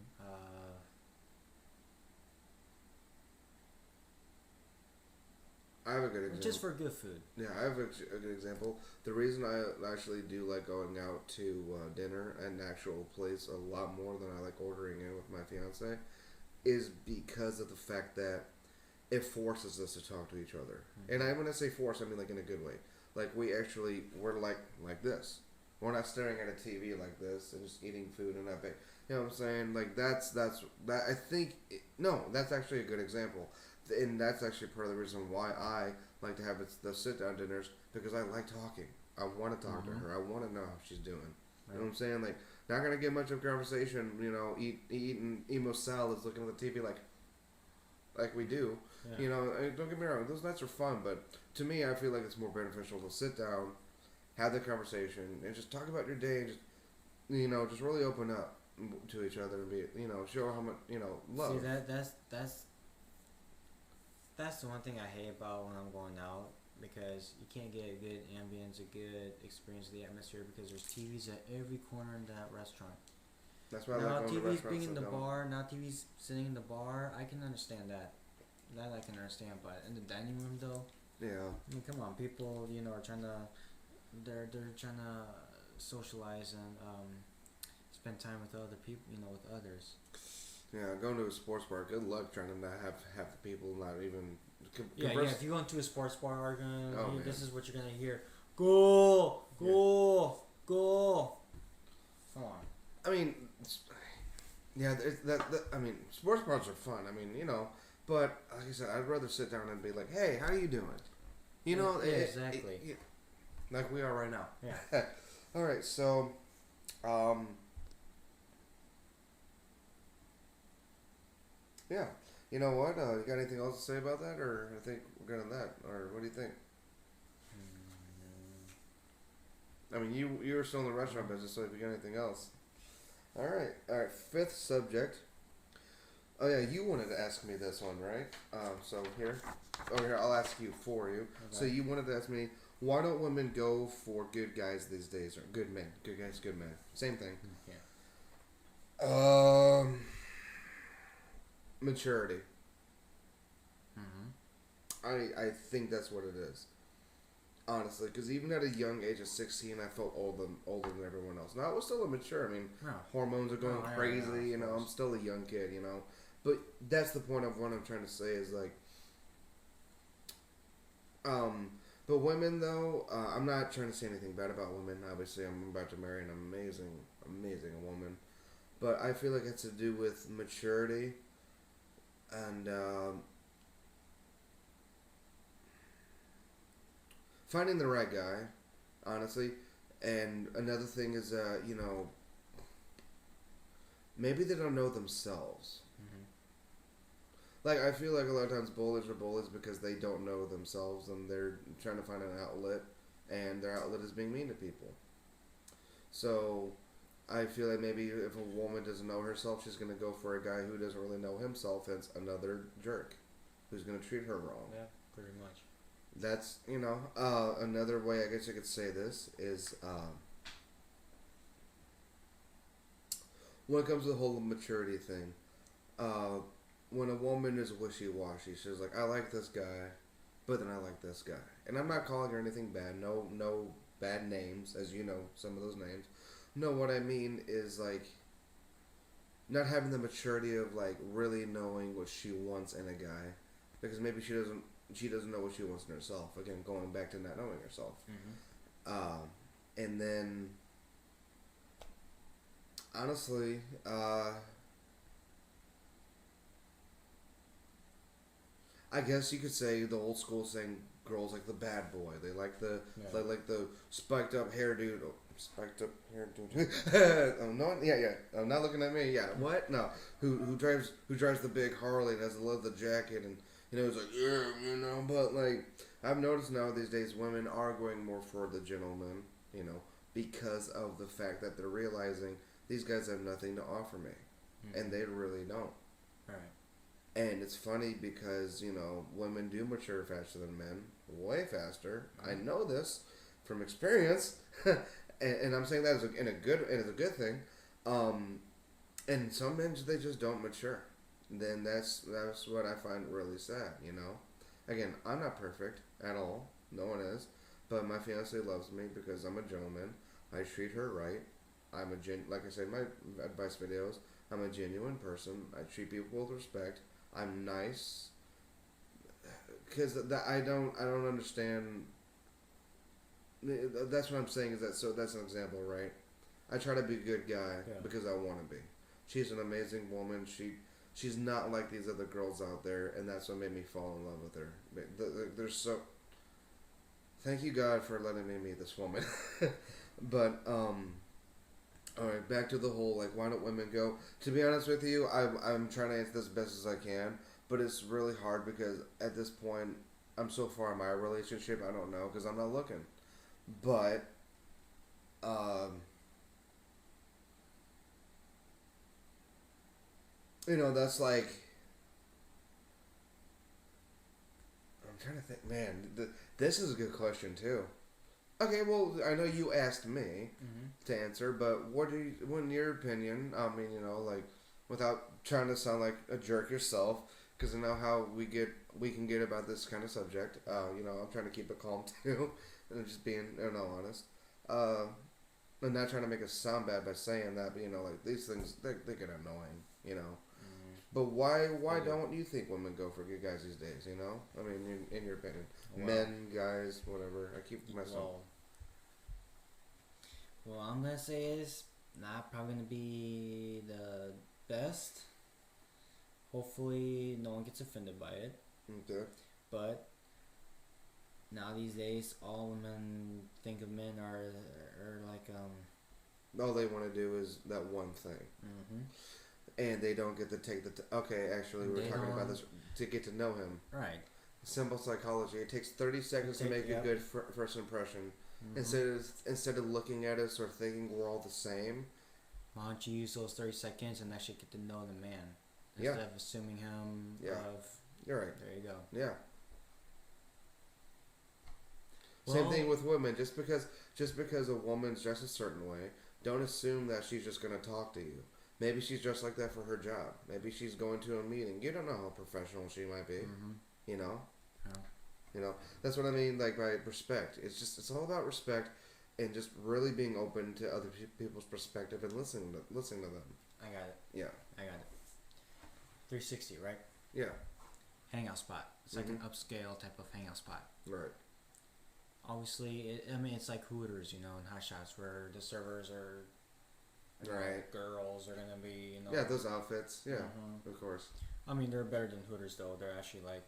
Speaker 1: I have a good example.
Speaker 2: Just for good food.
Speaker 1: Yeah, I have a good example. The reason I actually do like going out to dinner at an actual place a lot more than I like ordering in with my fiance is because of the fact that it forces us to talk to each other. And when I say force, I mean like in a good way. Like we're like this. We're not staring at a TV like this and just eating food and not paying. You know what I'm saying? Like that's I think that's actually a good example. and that's actually part of the reason why I like to have those sit down dinners, because I like talking. I want to talk to her. I want to know how she's doing. Right. You know what I'm saying? Like, not gonna get much of conversation. You know, eating emo salads, looking at the TV like we do. Yeah. You know, don't get me wrong; those nights are fun. But to me, I feel like it's more beneficial to sit down, have the conversation, and just talk about your day, and just really open up to each other and be, show how much, love.
Speaker 2: See, that's the one thing I hate about when I'm going out, because you can't get a good ambience, a good experience of the atmosphere, because there's TVs at every corner in that restaurant.
Speaker 1: That's why I like going to restaurants.
Speaker 2: Being in the bar, now TV's sitting in the bar, I can understand that. That I can understand, but in the dining room though,
Speaker 1: yeah.
Speaker 2: I mean, come on, people, are trying to, they're trying to socialize and spend time with other people, with others.
Speaker 1: Yeah, going to a sports bar, good luck trying to not have half the people not even.
Speaker 2: Yeah. If you go into a sports bar, this is what you're gonna hear: "Go, go, go." Come on.
Speaker 1: I mean, yeah, I mean, sports bars are fun. I mean, but like I said, I'd rather sit down and be like, "Hey, how you doing?"
Speaker 2: Exactly.
Speaker 1: Like we are right now.
Speaker 2: Yeah.
Speaker 1: All right, so, yeah. You know what? You got anything else to say about that, or I think we're good on that, or what do you think? I mean, you were still in the restaurant business, so if you got anything else. All right. Fifth subject. Oh yeah, you wanted to ask me this one, right? So here, I'll ask you for you. Okay. So you wanted to ask me, why don't women go for good guys these days, or good men? Good guys, good men. Same thing. Yeah. Maturity. Mm-hmm. I think that's what it is. Honestly, because even at a young age of 16, I felt older than everyone else. Now, I was still immature. I mean, hormones are going crazy. I'm still a young kid. But that's the point of what I'm trying to say is like, but women though, I'm not trying to say anything bad about women. Obviously, I'm about to marry an amazing woman, but I feel like it's to do with maturity and finding the right guy, honestly. And another thing is, maybe they don't know themselves. Like, I feel like a lot of times bullies are bullies because they don't know themselves and they're trying to find an outlet, and their outlet is being mean to people. So, I feel like maybe if a woman doesn't know herself, she's going to go for a guy who doesn't really know himself. It's another jerk who's going to treat her wrong.
Speaker 2: Yeah, pretty much.
Speaker 1: That's, another way I guess you could say this is, when it comes to the whole maturity thing, when a woman is wishy-washy, she's like, I like this guy, but then I like this guy. And I'm not calling her anything bad. No bad names, as you know, some of those names. No, what I mean is, like, not having the maturity of, like, really knowing what she wants in a guy. Because maybe she doesn't know what she wants in herself. Again, going back to not knowing herself. Mm-hmm. And then, honestly, I guess you could say the old school saying girls like the bad boy. They like the spiked up hairdo. Spiked up hairdo. Oh no! Yeah. I'm not looking at me. Yeah. What? No. Who drives the big Harley and has the leather jacket and it's like But like I've noticed now these days, women are going more for the gentleman. Because of the fact that they're realizing these guys have nothing to offer me, and they really don't.
Speaker 2: Right.
Speaker 1: And it's funny because, women do mature faster than men. Way faster. I know this from experience. and I'm saying that as a good thing. And some men, they just don't mature. Then that's what I find really sad, Again, I'm not perfect at all. No one is. But my fiancée loves me because I'm a gentleman. I treat her right. Like I said in my advice videos, I'm a genuine person. I treat people with respect. I'm nice, because I don't understand. That's what I'm saying is that, so that's an example, right? I try to be a good guy because I want to be. She's an amazing woman. She's not like these other girls out there, and that's what made me fall in love with her. There's so. Thank you God for letting me meet this woman. But all right, back to the whole like, why don't women go? To be honest with you, I'm trying to answer this as best as I can, but it's really hard because at this point, I'm so far in my relationship, I don't know because I'm not looking. But that's like. I'm trying to think, man. This is a good question too. Okay, well, I know you asked me to answer, but what in your opinion? I mean, like, without trying to sound like a jerk yourself, because I know how we can get about this kind of subject. I'm trying to keep it calm too, and just being, honest. I'm not trying to make us sound bad by saying that, but like these things, they get annoying, But why don't you think women go for good guys these days? I mean, in your opinion, men, guys, whatever. I keep myself.
Speaker 2: Well, I'm gonna say is not probably gonna be the best. Hopefully, no one gets offended by it.
Speaker 1: Okay.
Speaker 2: But now these days, all women think of men are like
Speaker 1: All they want to do is that one thing. And they don't get to take okay, actually, we were talking about this to get to know him.
Speaker 2: Right.
Speaker 1: Simple psychology. It takes 30 seconds to make a good first impression. Instead of looking at us or thinking we're all the same.
Speaker 2: Why don't you use those 30 seconds and actually get to know the man instead of assuming him?
Speaker 1: You're right.
Speaker 2: There you go.
Speaker 1: Yeah. Same thing with women. Just because a woman's dressed a certain way, don't assume that she's just gonna talk to you. Maybe she's dressed like that for her job. Maybe she's going to a meeting. You don't know how professional she might be.
Speaker 2: Yeah.
Speaker 1: That's what I mean. Like by respect, it's all about respect, and just really being open to other people's perspective and listening to them.
Speaker 2: I got it.
Speaker 1: Yeah.
Speaker 2: I got it. 360, right?
Speaker 1: Yeah.
Speaker 2: Hangout spot. It's like an upscale type of hangout spot.
Speaker 1: Right.
Speaker 2: Obviously, it's like Hooters, and Hot Shots, where the servers are.
Speaker 1: Right.
Speaker 2: Girls are gonna be,
Speaker 1: Yeah, those outfits. Yeah, of course.
Speaker 2: I mean, they're better than Hooters though. They're actually like.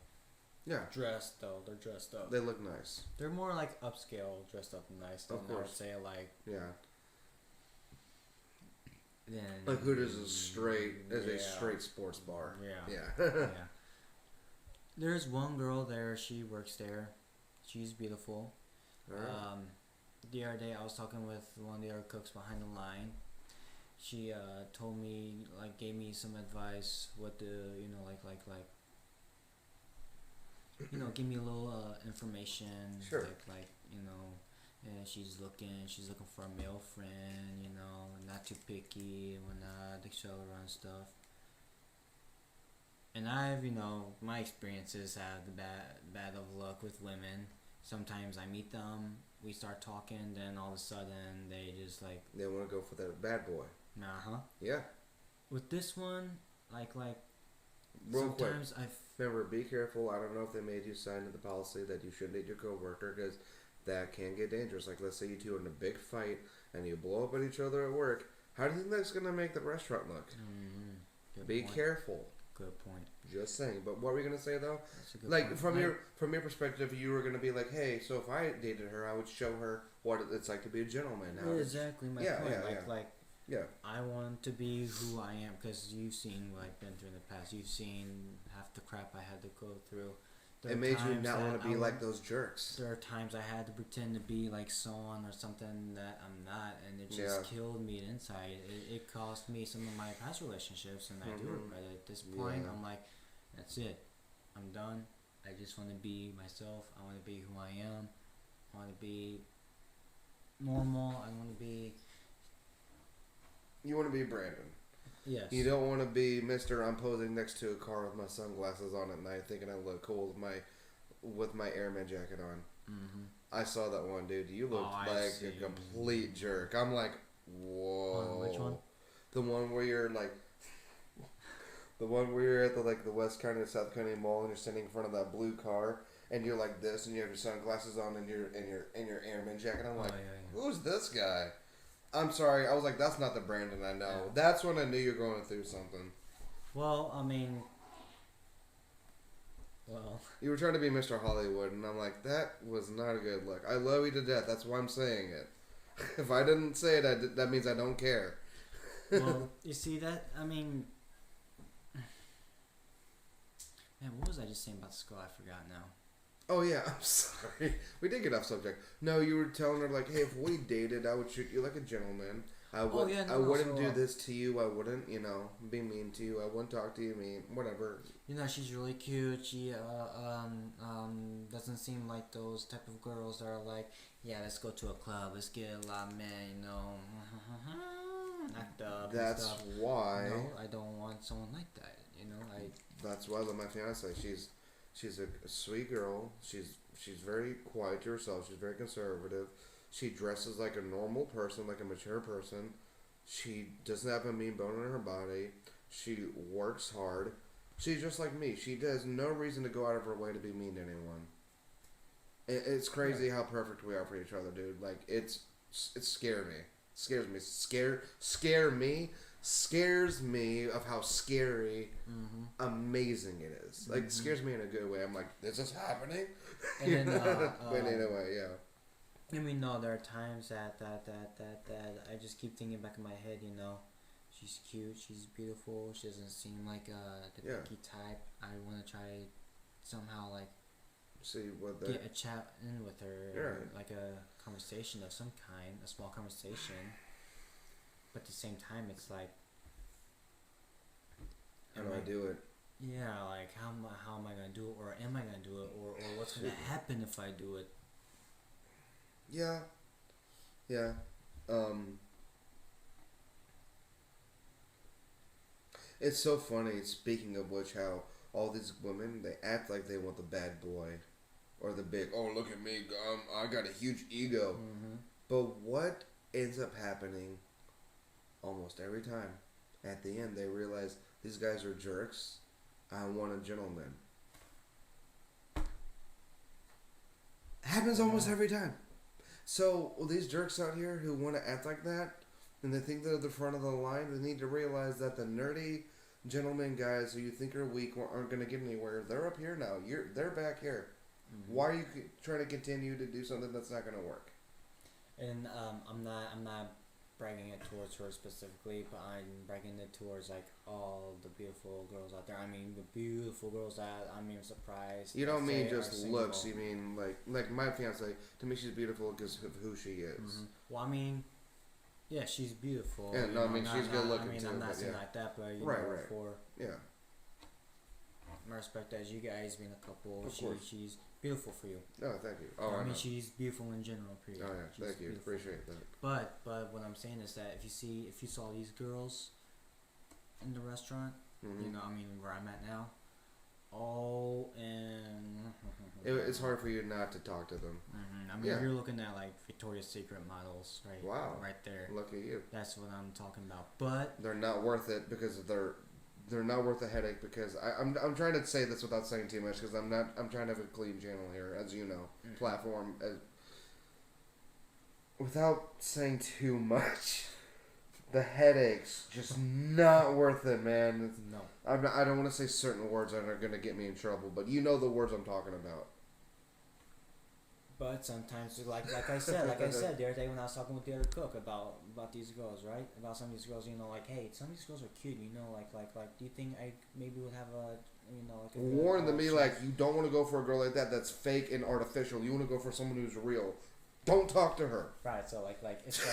Speaker 1: Yeah.
Speaker 2: Dressed though. They're dressed up.
Speaker 1: They look nice.
Speaker 2: They're more like upscale, dressed up and nice.
Speaker 1: Of course.
Speaker 2: I would say like.
Speaker 1: Yeah.
Speaker 2: Then.
Speaker 1: Like Hooters is a straight sports bar.
Speaker 2: Yeah.
Speaker 1: Yeah.
Speaker 2: Yeah. There's one girl there. She works there. She's beautiful.
Speaker 1: Right.
Speaker 2: The other day I was talking with one of the other cooks behind the line. She told me, like, gave me some advice what to, give me a little information.
Speaker 1: Sure.
Speaker 2: She's looking for a male friend, not too picky and whatnot, etc. and stuff. And I've, my experiences have the bad of luck with women. Sometimes I meet them, we start talking, then all of a sudden they just like...
Speaker 1: They want to go for that bad boy.
Speaker 2: Uh-huh.
Speaker 1: Yeah.
Speaker 2: With this one, like
Speaker 1: real
Speaker 2: sometimes
Speaker 1: quick, remember, be careful. I don't know if they made you sign into the policy that you shouldn't date your coworker, because that can get dangerous. Like, let's say you two are in a big fight and you blow up at each other at work. How do you think that's going to make the restaurant look? Be careful.
Speaker 2: Good point.
Speaker 1: Just saying. But what were you going to say, though?
Speaker 2: That's a good
Speaker 1: like,
Speaker 2: point.
Speaker 1: from your perspective, you were going to be like, hey, so if I dated her, I would show her what it's like to be a gentleman. Now,
Speaker 2: exactly my point.
Speaker 1: Yeah.
Speaker 2: I want to be who I am, because you've seen what I've been through in the past. You've seen half the crap I had to go through.
Speaker 1: It made you not want to be like those jerks.
Speaker 2: There are times I had to pretend to be like someone or something that I'm not, and it just killed me inside. It cost me some of my past relationships, and I do regret it. At this point, I'm like, that's it. I'm done. I just want to be myself. I want to be who I am. I want to be normal. I want to be...
Speaker 1: You want to be Brandon.
Speaker 2: Yes.
Speaker 1: You don't want to be Mr. I'm posing next to a car with my sunglasses on at night thinking I look cool with my airman jacket on. I saw that one, dude. You looked like a complete jerk. I'm like, whoa.
Speaker 2: Which one?
Speaker 1: The one where you're like... The one where you're at the West County or South County Mall and you're standing in front of that blue car and you're like this and you have your sunglasses on and your airman jacket. I'm like, who's this guy? I'm sorry. I was like, that's not the Brandon I know. Yeah. That's when I knew you're going through something.
Speaker 2: Well, I mean, well,
Speaker 1: You were trying to be Mr. Hollywood, and I'm like, that was not a good look. I love you to death. That's why I'm saying it. If I didn't say it, that means I don't care.
Speaker 2: well, you see that? I mean, man, what was I just saying about this girl? I forgot now.
Speaker 1: Oh yeah, I'm sorry. We did get off subject. No, you were telling her like, hey, if we dated, I would treat you like a gentleman. I wouldn't do this to you. I wouldn't, be mean to you. I wouldn't talk to you mean. Whatever.
Speaker 2: She's really cute. She doesn't seem like those type of girls that are like, yeah, let's go to a club, let's get a lot of men, act up.
Speaker 1: That's
Speaker 2: and stuff.
Speaker 1: why.
Speaker 2: No, I don't want someone like that.
Speaker 1: That's why I love my fiance. She's a sweet girl. She's very quiet to herself. She's very conservative. She dresses like a normal person, like a mature person. She doesn't have a mean bone in her body. She works hard. She's just like me. She has no reason to go out of her way to be mean to anyone. It's crazy how perfect we are for each other, dude. Like, it scares me. Scares me of how scary, amazing it is. Like, scares me in a good way. I'm like, is this happening?
Speaker 2: And then,
Speaker 1: but anyway, yeah.
Speaker 2: No, there are times that I just keep thinking back in my head, she's cute, she's beautiful, she doesn't seem like the picky type. I want to try somehow, like,
Speaker 1: see what
Speaker 2: get a chat in with her,
Speaker 1: yeah.
Speaker 2: like a conversation of some kind, a small conversation. But at the same time, it's like,
Speaker 1: how do I do it?
Speaker 2: Yeah, like how am I gonna do it, or am I gonna do it, or what's gonna happen if I do it?
Speaker 1: Yeah. It's so funny. Speaking of which, how all these women, they act like they want the bad boy, or the big. Oh, look at me! I got a huge ego. But what ends up happening? Almost every time, at the end, they realize these guys are jerks. I want a gentleman. Happens almost every time. So, these jerks out here who want to act like that, and they think they're the front of the line, they need to realize that the nerdy gentleman guys who you think are weak aren't going to get anywhere. They're up here now. They're back here. Why are you trying to continue to do something that's not going to work?
Speaker 2: And I'm not bragging it towards her specifically, but I'm bragging it towards like all the beautiful girls out there. I mean, the beautiful girls that I'm surprised.
Speaker 1: You don't mean just looks. You mean like my fiance. To me, she's beautiful because of who she is.
Speaker 2: Well, I mean, yeah, she's beautiful.
Speaker 1: Yeah, no, I mean she's good looking too.
Speaker 2: I'm not saying like that, but
Speaker 1: right.
Speaker 2: For my respect as you guys being a couple, she's beautiful for you.
Speaker 1: Oh, thank you. Oh,
Speaker 2: I mean, she's beautiful in general. Period.
Speaker 1: Oh yeah, thank you.
Speaker 2: Beautiful.
Speaker 1: Appreciate that.
Speaker 2: But what I'm saying is that if you saw these girls in the restaurant, where I'm at now,
Speaker 1: it's hard for you not to talk to them.
Speaker 2: You're looking at like Victoria's Secret models, right?
Speaker 1: Wow,
Speaker 2: right there.
Speaker 1: Look at you.
Speaker 2: That's what I'm talking about. But
Speaker 1: they're not worth it because they're not worth the headache because I'm trying to say this without saying too much because I'm trying to have a clean channel here, as you know, platform. Without saying too much, the headache's just not worth it, man.
Speaker 2: No.
Speaker 1: I don't want to say certain words that are going to get me in trouble, but you know the words I'm talking about.
Speaker 2: But sometimes, like I said the other day when I was talking with the other cook about these girls, right? About some of these girls, like, hey, some of these girls are cute, like, do you think I maybe would have a,
Speaker 1: warn them, be like, you don't want to go for a girl like that that's fake and artificial. You want to go for someone who's real. Don't talk to her.
Speaker 2: Right, so it's like it's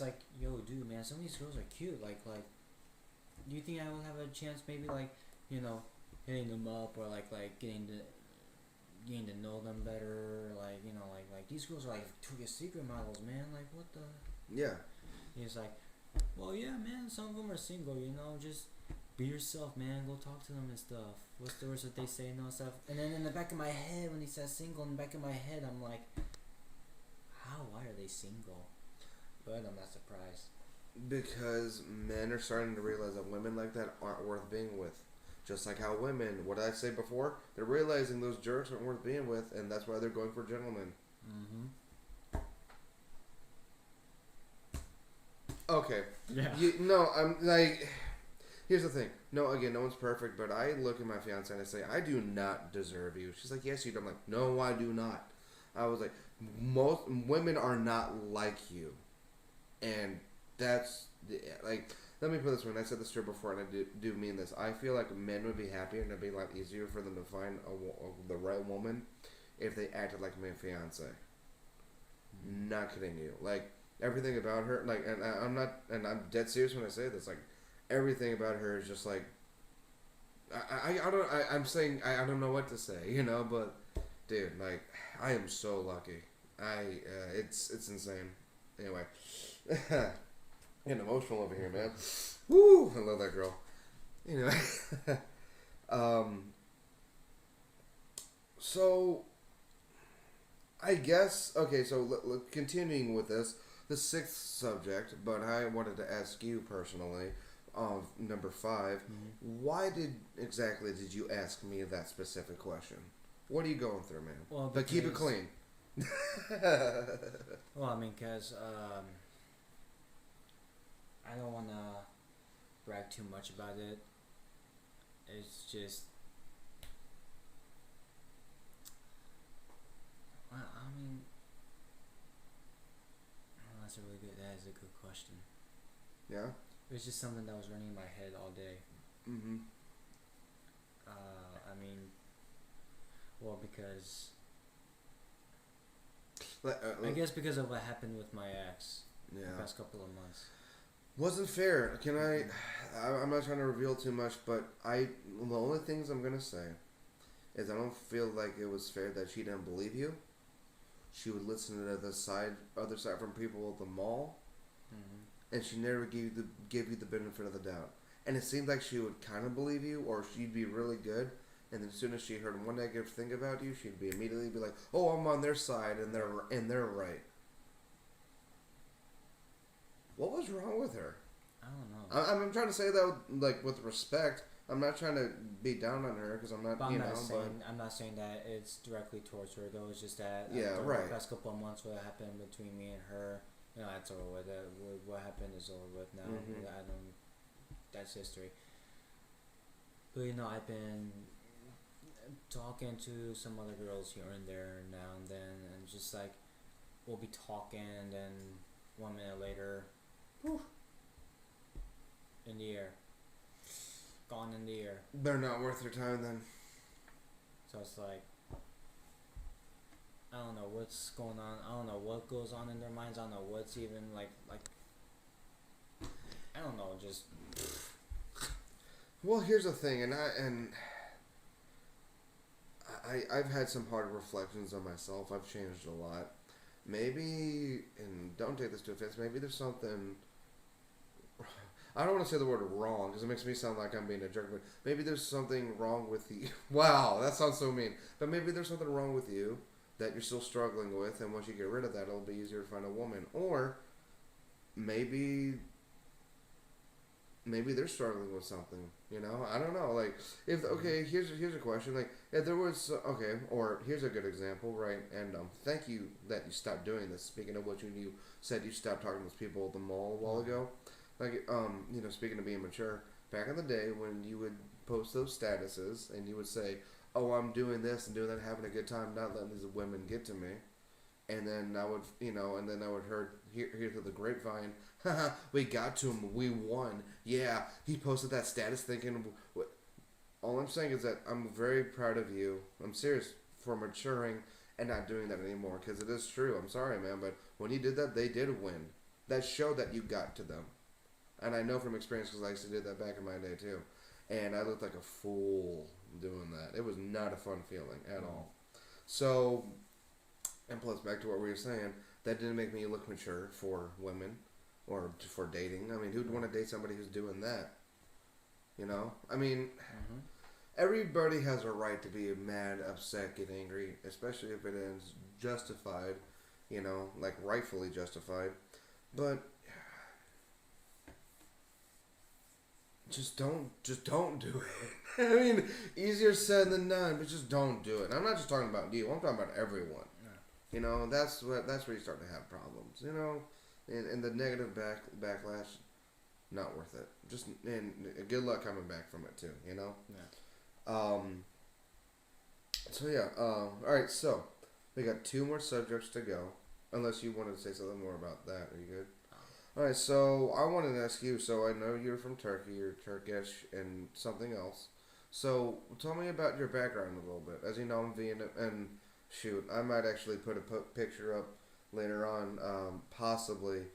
Speaker 2: like yo, dude, man, some of these girls are cute. Like, do you think I will have a chance, maybe like, hitting them up or like getting to know them better, like these girls are like Victoria's Secret models, man. Like what the?
Speaker 1: Yeah.
Speaker 2: He's like, well, yeah, man. Some of them are single, just be yourself, man. Go talk to them and stuff. What's the words that they say and all stuff? And then in the back of my head, when he says single, in the back of my head, I'm like, why are they single? But I'm not surprised.
Speaker 1: Because men are starting to realize that women like that aren't worth being with. Just like how women, what did I say before? They're realizing those jerks aren't worth being with, and that's why they're going for gentlemen. Okay.
Speaker 2: Yeah.
Speaker 1: I'm like, here's the thing. No, again, no one's perfect, but I look at my fiance and I say, I do not deserve you. She's like, yes, you do. I'm like, no, I do not. I was like, most women are not like you. And that's, like, let me put this one. I said this to her before, and I do mean this. I feel like men would be happier and it'd be a lot easier for them to find the right woman if they acted like my fiance. Not kidding you. Like, everything about her, like, and I'm dead serious when I say this, like, everything about her is just like, I'm saying, I don't know what to say, you know, but, dude, like, I am so lucky. It's insane. Anyway, getting emotional over here, man. Woo! I love that girl. Anyway, so, I guess, okay, so continuing with this, the sixth subject, but I wanted to ask you personally, number 5, why exactly did you ask me that specific question? What are you going through, man?
Speaker 2: Well,
Speaker 1: but keep it clean.
Speaker 2: Well, I mean, because I don't want to brag too much about it. It's just, well, I mean, well, that is a good question.
Speaker 1: Yeah?
Speaker 2: It was just something that was running in my head all day.
Speaker 1: Mm-hmm.
Speaker 2: I mean, well, because I guess because of what happened with my ex the past couple of months.
Speaker 1: Wasn't fair. I'm not trying to reveal too much, but the only things I'm gonna say is I don't feel like it was fair that she didn't believe you. She would listen to the other side from people at the mall, and she never gave you the benefit of the doubt. And it seemed like she would kind of believe you, or she'd be really good. And then as soon as she heard one negative thing about you, she'd immediately be like, "Oh, I'm on their side, and they're right." What was wrong with her?
Speaker 2: I don't know.
Speaker 1: I'm trying to say that like with respect. I'm not trying to be down on her because I'm not.
Speaker 2: But I'm not saying that it's directly towards her though. It's just that
Speaker 1: the
Speaker 2: past couple of months, what happened between me and her, it's over with. What happened is over with now. I don't. That's history. But I've been talking to some other girls here and there now and then, and just like we'll be talking, and then 1 minute later, whew, in the air, gone in the air.
Speaker 1: They're not worth your time then.
Speaker 2: So it's like, I don't know what's going on. I don't know what goes on in their minds. I don't know what's even like I don't know, just.
Speaker 1: Well, here's the thing, I've had some hard reflections on myself. I've changed a lot. Maybe, and don't take this to offense, maybe there's something. I don't want to say the word wrong because it makes me sound like I'm being a jerk, but maybe there's something wrong with you. Wow, that sounds so mean. But maybe there's something wrong with you that you're still struggling with, and once you get rid of that, it'll be easier to find a woman. Or maybe they're struggling with something. I don't know. Like, here's a question. Like, if there was or here's a good example, right? And thank you that you stopped doing this. Speaking of what you said, you stopped talking to those people at the mall a while ago. Like, speaking of being mature, back in the day when you would post those statuses and you would say, "Oh, I'm doing this and doing that, having a good time, not letting these women get to me," and then I would, hear through the grapevine, "Haha, we got to him, we won. Yeah, he posted that status thinking." All I'm saying is that I'm very proud of you. I'm serious for maturing and not doing that anymore because it is true. I'm sorry, man, but when you did that, they did win. That showed that you got to them. And I know from experience because I used to do that back in my day too. And I looked like a fool doing that. It was not a fun feeling at all. So, and plus back to what we were saying, that didn't make me look mature for women or for dating. I mean, who'd want to date somebody who's doing that? I mean, everybody has a right to be mad, upset, get angry, especially if it is justified, like rightfully justified. But just don't do it. I mean, easier said than done, but just don't do it. And I'm not just talking about you. I'm talking about everyone. Yeah. That's where you start to have problems. and the negative backlash, not worth it. Just and good luck coming back from it too. You know.
Speaker 2: Yeah.
Speaker 1: So yeah. All right. So we got 2 more subjects to go. Unless you wanted to say something more about that. Are you good? All right. So I wanted to ask you. So I know you're from Turkey. You're Turkish and something else. So tell me about your background a little bit. As you know, I'm Vietnam, and shoot, I might actually put a picture up later on, possibly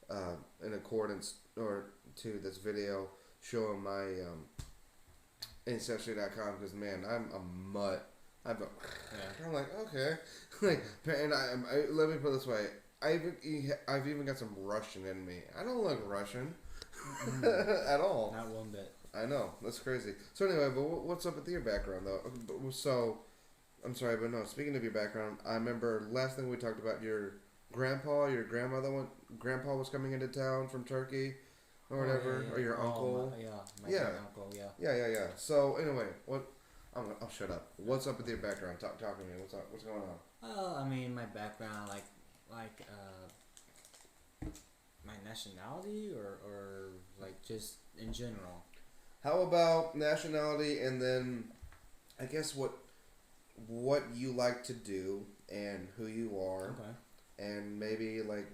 Speaker 1: in accordance or to this video showing my Ancestry.com because man, I'm a mutt. I'm like okay, like and let me put it this way. I've even got some Russian in me. I don't look Russian at all.
Speaker 2: Not one bit.
Speaker 1: I know, that's crazy. So anyway, but what's up with your background though? So, I'm sorry, but no. Speaking of your background, I remember last thing we talked about your grandpa, your grandpa was coming into town from Turkey, or whatever, or your uncle.
Speaker 2: My uncle.
Speaker 1: Yeah. So anyway, I'll shut up. What's up with your background? Talk to me. What's up? What's going on?
Speaker 2: Well, I mean, my background, my nationality, or like just in general.
Speaker 1: How about nationality, and then I guess what you like to do and who you are, and maybe like,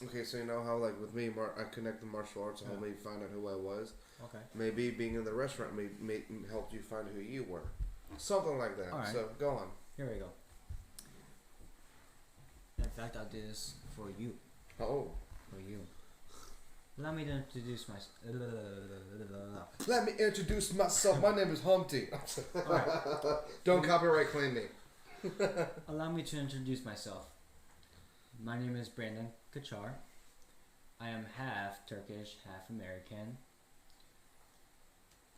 Speaker 1: okay, so you know how like with me, I connect the martial arts to help me find out who I was.
Speaker 2: Okay.
Speaker 1: Maybe being in the restaurant helped you find who you were, something like that.
Speaker 2: All right.
Speaker 1: So go on.
Speaker 2: Here we go. In fact, I'll do this for you.
Speaker 1: Oh.
Speaker 2: For you. Allow me to introduce myself.
Speaker 1: Let me introduce myself. My name is Humpty.
Speaker 2: Right.
Speaker 1: Don't copyright claim me.
Speaker 2: Allow me to introduce myself. My name is Brandon Kacar. I am half Turkish, half American.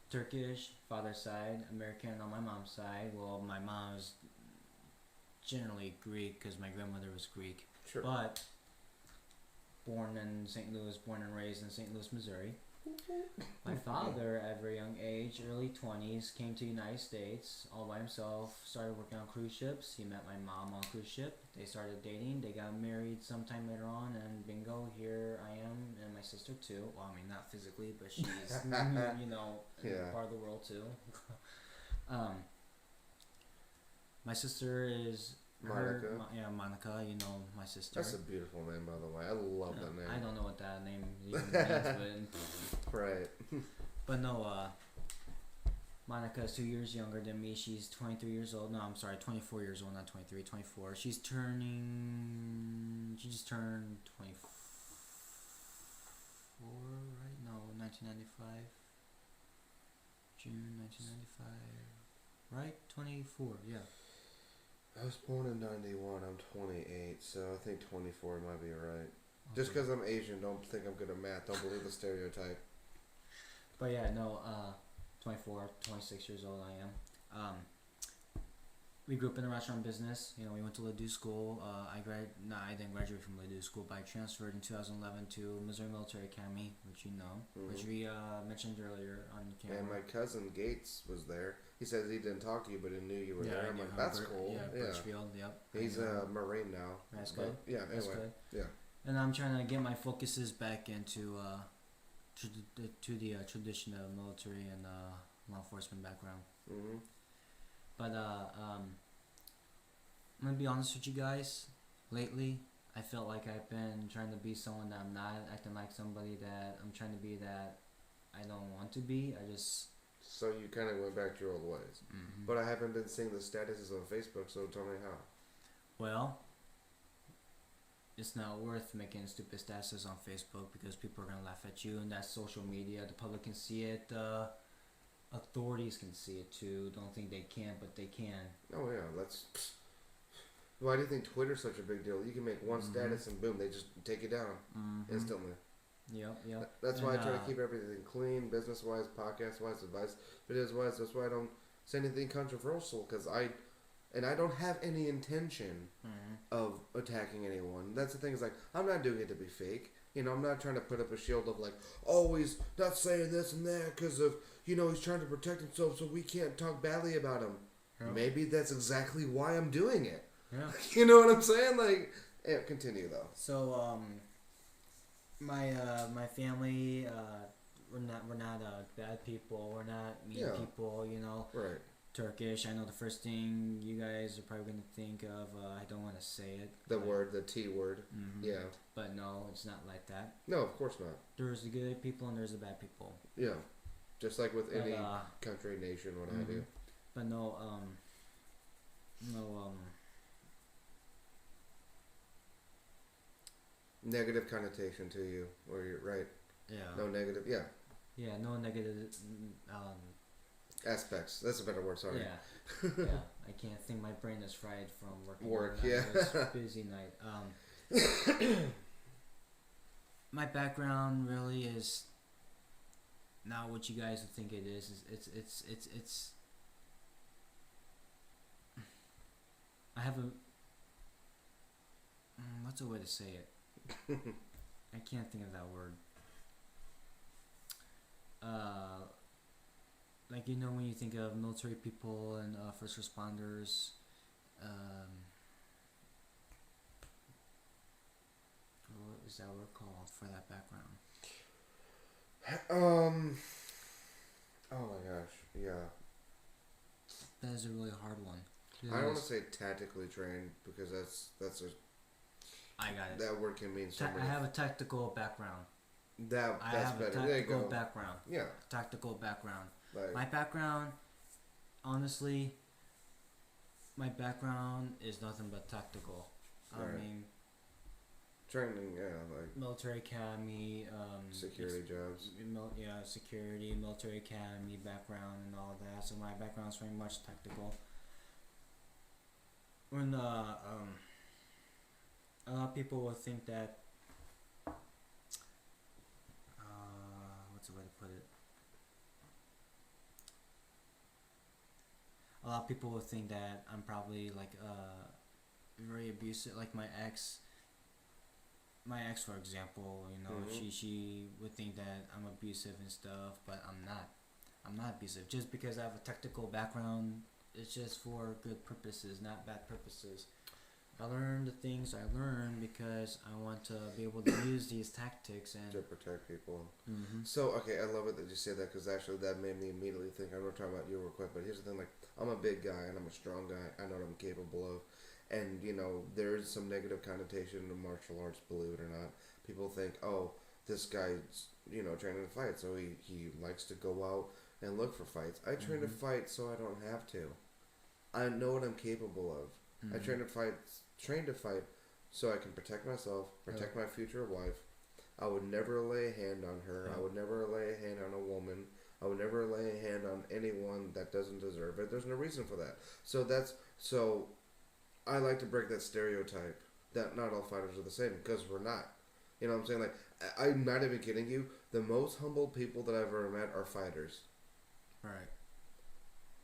Speaker 2: Turkish, father's side, American on my mom's side. Well, my mom is generally Greek because my grandmother was Greek.
Speaker 1: Sure.
Speaker 2: But born in St. Louis, born and raised in St. Louis, Missouri. My father, at a very young age, early 20s, came to the United States all by himself, started working on cruise ships. He met my mom on a cruise ship. They started dating. They got married sometime later on, and bingo, here I am, and my sister too. Well, I mean, not physically, but she's, part of the world too. My sister is...
Speaker 1: Monica.
Speaker 2: Monica, you know my sister.
Speaker 1: That's a beautiful name, by the way. I love that name.
Speaker 2: I don't know what that name even means, but...
Speaker 1: Right.
Speaker 2: But no, Monica is 2 years younger than me. She's 23 years old. No, I'm sorry, 24 years old, not 23, 24. She just turned 24, right? No, 1995. June 1995. Right? 24, yeah.
Speaker 1: I was born in 91. I'm 28, so I think 24 might be right. Okay. Just because I'm Asian, don't think I'm good at math. Don't believe the stereotype.
Speaker 2: But yeah, no, 24, 26 years old I am. We grew up in the restaurant business. You know, we went to Ladue School. I didn't graduate from Ladue School, but I transferred in 2011 to Missouri Military Academy, which you know, which we mentioned earlier on the camera.
Speaker 1: And my cousin Gates was there. He says he didn't talk to you, but he knew you were there. I'm like, that's cool.
Speaker 2: Yeah, Birchfield, yep.
Speaker 1: He's a Marine now.
Speaker 2: That's good.
Speaker 1: Yeah, anyway.
Speaker 2: That's good.
Speaker 1: Yeah.
Speaker 2: And I'm trying to get my focuses back into to the tradition of military and law enforcement background.
Speaker 1: Mm-hmm.
Speaker 2: But I'm gonna be honest with you guys. Lately, I felt like I've been trying to be someone that I'm not, acting like somebody that I'm trying to be that I don't want to be.
Speaker 1: So you kind of went back to your old ways.
Speaker 2: Mm-hmm.
Speaker 1: But I haven't been seeing the statuses on Facebook, so tell me how.
Speaker 2: Well, it's not worth making stupid statuses on Facebook because people are gonna laugh at you, and that's social media. The public can see it. Authorities can see it too. Don't think they can, but they can.
Speaker 1: Oh yeah, that's. Why do you think Twitter's such a big deal? You can make one status and boom, they just take it down instantly.
Speaker 2: Yep.
Speaker 1: That's why I try to keep everything clean, business-wise, podcast-wise, advice, videos-wise. That's why I don't say anything controversial, because I don't have any intention of attacking anyone. That's the thing, is like, I'm not doing it to be fake. You know, I'm not trying to put up a shield of like, oh, he's not saying this and that because of, you know, he's trying to protect himself so we can't talk badly about him. Yeah. Maybe that's exactly why I'm doing it.
Speaker 2: Yeah.
Speaker 1: You know what I'm saying? Like, yeah, continue though.
Speaker 2: So, my family, we're not bad people. We're not mean people. You know.
Speaker 1: Right.
Speaker 2: Turkish. I know the first thing you guys are probably gonna think of. I don't want to say it.
Speaker 1: The T word.
Speaker 2: Mm-hmm.
Speaker 1: Yeah.
Speaker 2: But no, it's not like that.
Speaker 1: No, of course not.
Speaker 2: There's the good people and there's the bad people.
Speaker 1: Yeah. Just like with any country, nation, what have you.
Speaker 2: But no,
Speaker 1: negative connotation to you, or you're right.
Speaker 2: Yeah.
Speaker 1: No negative. Yeah.
Speaker 2: Yeah. No negative.
Speaker 1: Aspects. That's a better word. Sorry.
Speaker 2: Yeah. Yeah. I can't think. My brain is fried from working.
Speaker 1: Work. Yeah.
Speaker 2: Busy night. My background really is not what you guys would think it is. It's. I have a. What's a way to say it? I can't think of that word. Like, you know, when you think of military people and first responders, what is that word called for that background?
Speaker 1: Oh my gosh, yeah.
Speaker 2: That is a really hard one.
Speaker 1: I don't want to say tactically trained because that's a.
Speaker 2: I got it.
Speaker 1: That word can mean so
Speaker 2: I have a tactical background.
Speaker 1: That's
Speaker 2: I have
Speaker 1: better.
Speaker 2: a tactical background.
Speaker 1: Yeah.
Speaker 2: Tactical background.
Speaker 1: Like,
Speaker 2: my background, honestly, my background is nothing but tactical.
Speaker 1: Right.
Speaker 2: I mean,
Speaker 1: training, yeah, like
Speaker 2: military academy,
Speaker 1: security jobs.
Speaker 2: Security, military academy background and all of that. So my background is very much tactical. When a lot of people will think that what's the way to put it? A lot of people will think that I'm probably like very abusive, like my ex, for example, you know, she would think that I'm abusive and stuff, but I'm not abusive. Just because I have a technical background, it's just for good purposes, not bad purposes. I learned the things I learned because I want to be able to use these tactics and
Speaker 1: to protect people.
Speaker 2: Mm-hmm.
Speaker 1: So, okay, I love it that you said that because actually that made me immediately think, I'm not talking about you real quick, but here's the thing, like, I'm a big guy and I'm a strong guy. I know what I'm capable of. And, you know, there is some negative connotation to martial arts, believe it or not. People think, oh, this guy's, you know, training to fight, so he likes to go out and look for fights. I train to fight so I don't have to. I know what I'm capable of. I train to fight so I can protect myself, protect my future wife. I would never lay a hand on her. I would never lay a hand on a woman. I would never lay a hand on anyone that doesn't deserve it. There's no reason for that. So I like to break that stereotype that not all fighters are the same, because we're not. You know what I'm saying? Like, I'm not even kidding you. The most humble people that I've ever met are fighters.
Speaker 2: Right.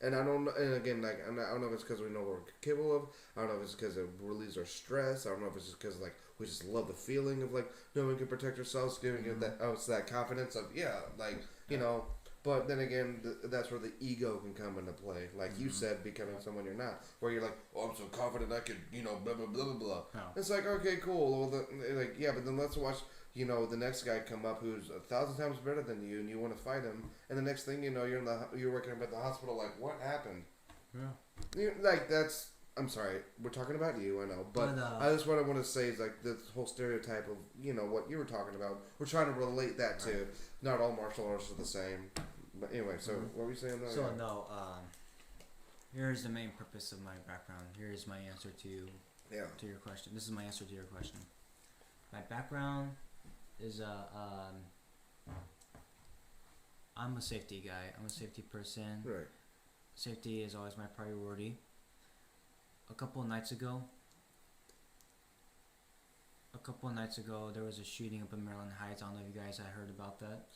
Speaker 1: And I don't know, and again, like, I don't know if it's because we know what we're capable of. I don't know if it's because it relieves our stress. I don't know if it's just because, like, we just love the feeling of, like, no one can protect ourselves, giving it that, it's that confidence of, you know. But then again, that's where the ego can come into play. Like you said, becoming someone you're not. Where you're like, oh, I'm so confident I could, you know, blah, blah, blah, blah, blah. Oh. It's like, okay, cool. Well, but then let's watch, you know, the next guy come up who's 1,000 times better than you, and you want to fight him. And the next thing you know, you're working up at the hospital, like, what happened? Yeah. That's... I'm sorry, we're talking about you, I know, but I just what I want to say is, like, this whole stereotype of, you know, what you were talking about, we're trying to relate that to, not all martial arts are the same. But anyway, so what were you saying?
Speaker 2: So, here's the main purpose of my background. Here's my answer to your question. This is my answer to your question. My background is, I'm a safety guy. I'm a safety person.
Speaker 1: Right.
Speaker 2: Safety is always my priority. A couple of nights ago, there was a shooting up in Maryland Heights. I don't know if you guys have heard about that.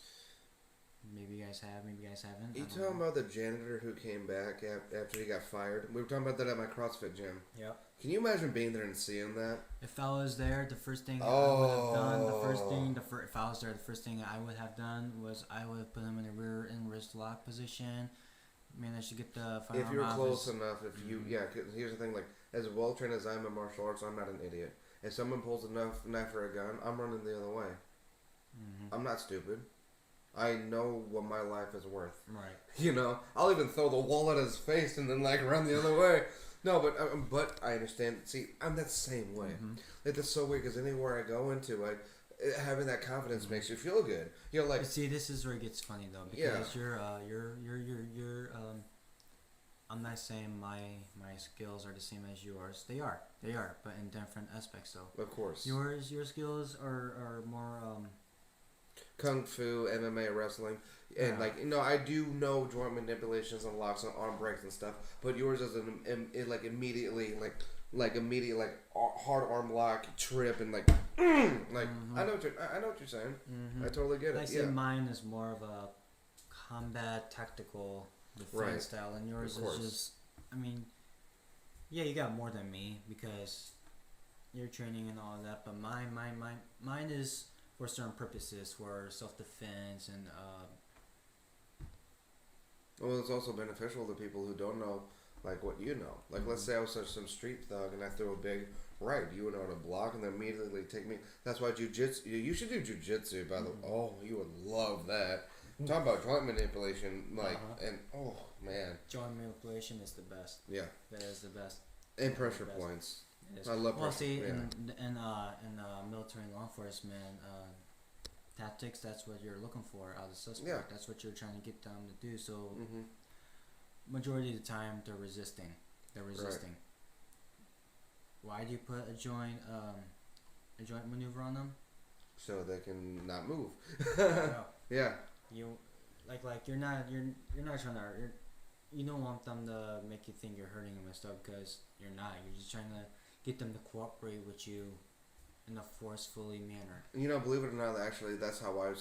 Speaker 2: Maybe you guys have, maybe you guys haven't.
Speaker 1: You talking about the janitor who came back after he got fired? We were talking about that at my CrossFit gym.
Speaker 2: Yep.
Speaker 1: Can you imagine being there and seeing that?
Speaker 2: If I was there, the first thing I would have done, if I was there, the first thing I would have done was I would have put him in a rear and wrist lock position. Managed to get the firearm.
Speaker 1: If you're close enough, cause here's the thing, like, as well trained as I am in martial arts, I'm not an idiot. If someone pulls a knife or a gun, I'm running the other way. I'm not stupid. I know what my life is worth.
Speaker 2: Right.
Speaker 1: You know, I'll even throw the wall at his face and then like run the other way. No, but I understand. See, I'm that same way. Like that's so weird because anywhere I go into, like having that confidence makes you feel good. You know, like
Speaker 2: but see, this is where it gets funny though because you're I'm not saying my skills are the same as yours. They are, but in different aspects though.
Speaker 1: Of course.
Speaker 2: Your skills are more
Speaker 1: Kung Fu, MMA, wrestling, and like I do know joint manipulations and locks and arm breaks and stuff. But yours is like immediately hard arm lock, trip, and like I know what you're saying. I totally get it.
Speaker 2: I say mine is more of a combat tactical defense style, and yours is just. I mean, yeah, you got more than me because you're training and all of that. But mine is for certain purposes, for self-defense and
Speaker 1: well, it's also beneficial to people who don't know like what you know. Like let's say I was some street thug and I threw a big right, you would know how to block and then immediately take me. That's why jujitsu. You should do jujitsu. By the way, oh, you would love that. Talk about joint manipulation, like and oh man,
Speaker 2: joint manipulation is the best.
Speaker 1: Yeah,
Speaker 2: that is the best.
Speaker 1: And pressure points. I love pressure.
Speaker 2: See, in military and law enforcement tactics, that's what you're looking for out of the suspect. Yeah. That's what you're trying to get them to do. So, majority of the time, they're resisting. Right. Why do you put a joint maneuver on them?
Speaker 1: So they can not move.
Speaker 2: Yeah. You you're not trying to. You don't want them to make you think you're hurting them and stuff because you're not. You're just trying to get them to cooperate with you in a forcefully manner.
Speaker 1: Believe it or not, actually, that's how I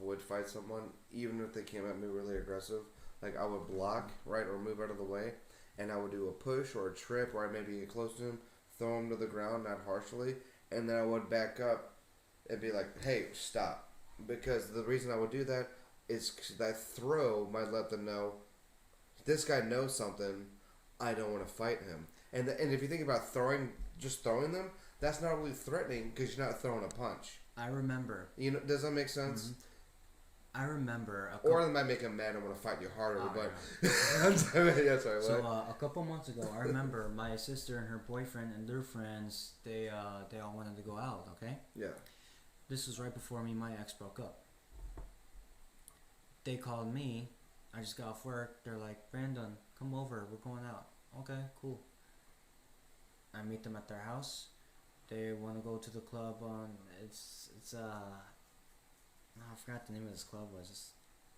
Speaker 1: would fight someone, even if they came at me really aggressive. Like I would block, right, or move out of the way, and I would do a push or a trip where I maybe get close to him, throw him to the ground, not harshly, and then I would back up and be like, "Hey, stop," because the reason I would do that is that throw might let them know this guy knows something. I don't want to fight him. And if you think about throwing them, that's not really threatening because you're not throwing a punch.
Speaker 2: I remember.
Speaker 1: Does that make sense?
Speaker 2: I remember.
Speaker 1: Or it might make him mad and want to fight you harder.
Speaker 2: A couple months ago, I remember my sister and her boyfriend and their friends. They all wanted to go out. Okay.
Speaker 1: Yeah.
Speaker 2: This was right before me and my ex broke up. They called me. I just got off work. They're like, "Brandon, come over. We're going out." Okay, cool. I meet them at their house. They want to go to the club on. I forgot the name of this club was. It's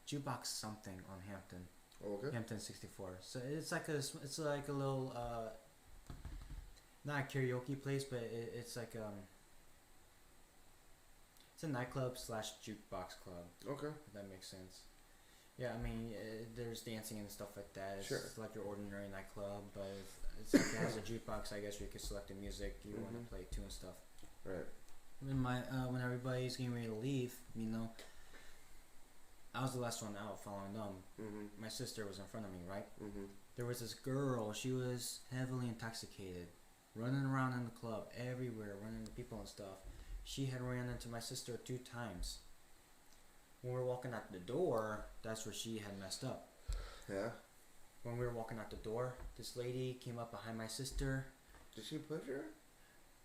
Speaker 2: Jukebox something on Hampton.
Speaker 1: Oh, okay.
Speaker 2: Hampton 64. So it's like a little not a karaoke place, but it's like it's a nightclub / jukebox club.
Speaker 1: Okay.
Speaker 2: If that makes sense. Yeah, I mean, there's dancing and stuff like that. It's like your ordinary nightclub, but it's like it has a jukebox. I guess where you can select the music you want to play to and stuff.
Speaker 1: Right.
Speaker 2: When everybody's getting ready to leave, I was the last one out following them. My sister was in front of me, right? There was this girl. She was heavily intoxicated, running around in the club, everywhere, running into people and stuff. She had ran into my sister 2 times. When we were walking out the door, that's where she had messed up.
Speaker 1: Yeah.
Speaker 2: When we were walking out the door, this lady came up behind my sister.
Speaker 1: Did she push her?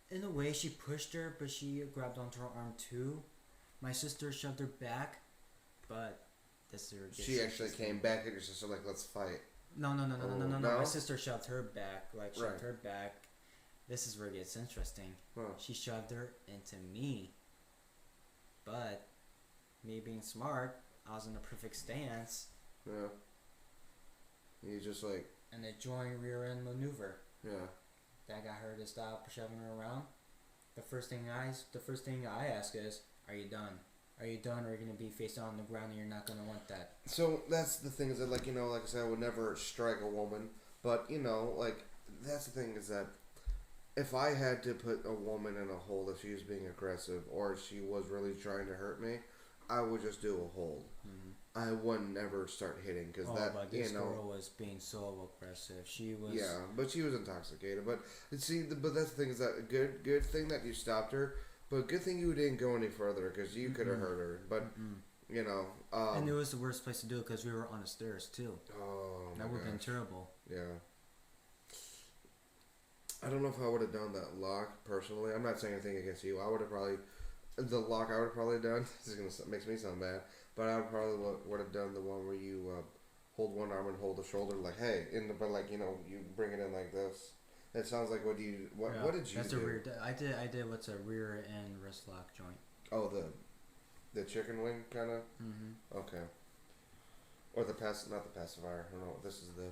Speaker 2: In a way, she pushed her, but she grabbed onto her arm too. My sister shoved her back, but
Speaker 1: she actually came back at your sister like, "Let's fight."
Speaker 2: No. My sister shoved her back, her back. This is where it gets interesting. Huh. She shoved her into me, but me being smart, I was in the perfect stance.
Speaker 1: Yeah. You just like.
Speaker 2: And a joint rear end maneuver.
Speaker 1: Yeah.
Speaker 2: That got her to stop shoving her around. The first thing I ask is, "Are you done? Are you done? Or are you gonna be face down on the ground and you're not gonna want that?"
Speaker 1: So that's the thing is that like I said, I would never strike a woman, but that's the thing is that if I had to put a woman in a hold if she was being aggressive or she was really trying to hurt me, I would just do a hold. I wouldn't ever start hitting because
Speaker 2: but this girl was being so aggressive. She was.
Speaker 1: Yeah, but she was intoxicated. But see, but that's the thing is that a good thing that you stopped her But good thing you didn't go any further because you could have hurt her. But, you know.
Speaker 2: And it was the worst place to do it because we were on the stairs, too.
Speaker 1: Oh,
Speaker 2: that would have been terrible.
Speaker 1: Yeah. I don't know if I would have done that lock personally. I'm not saying anything against you. I would have probably... The lock I would have probably done... This is gonna makes me sound bad. But I probably would have done the one where you hold one arm and hold the shoulder. Like, hey. But, like, you know, you bring it in like this. It sounds like what did you
Speaker 2: That's
Speaker 1: do?
Speaker 2: a rear... I did what's a rear end wrist lock joint.
Speaker 1: Oh, the chicken wing kind of?
Speaker 2: Mm-hmm.
Speaker 1: Okay. Or not the pacifier. No, this is the...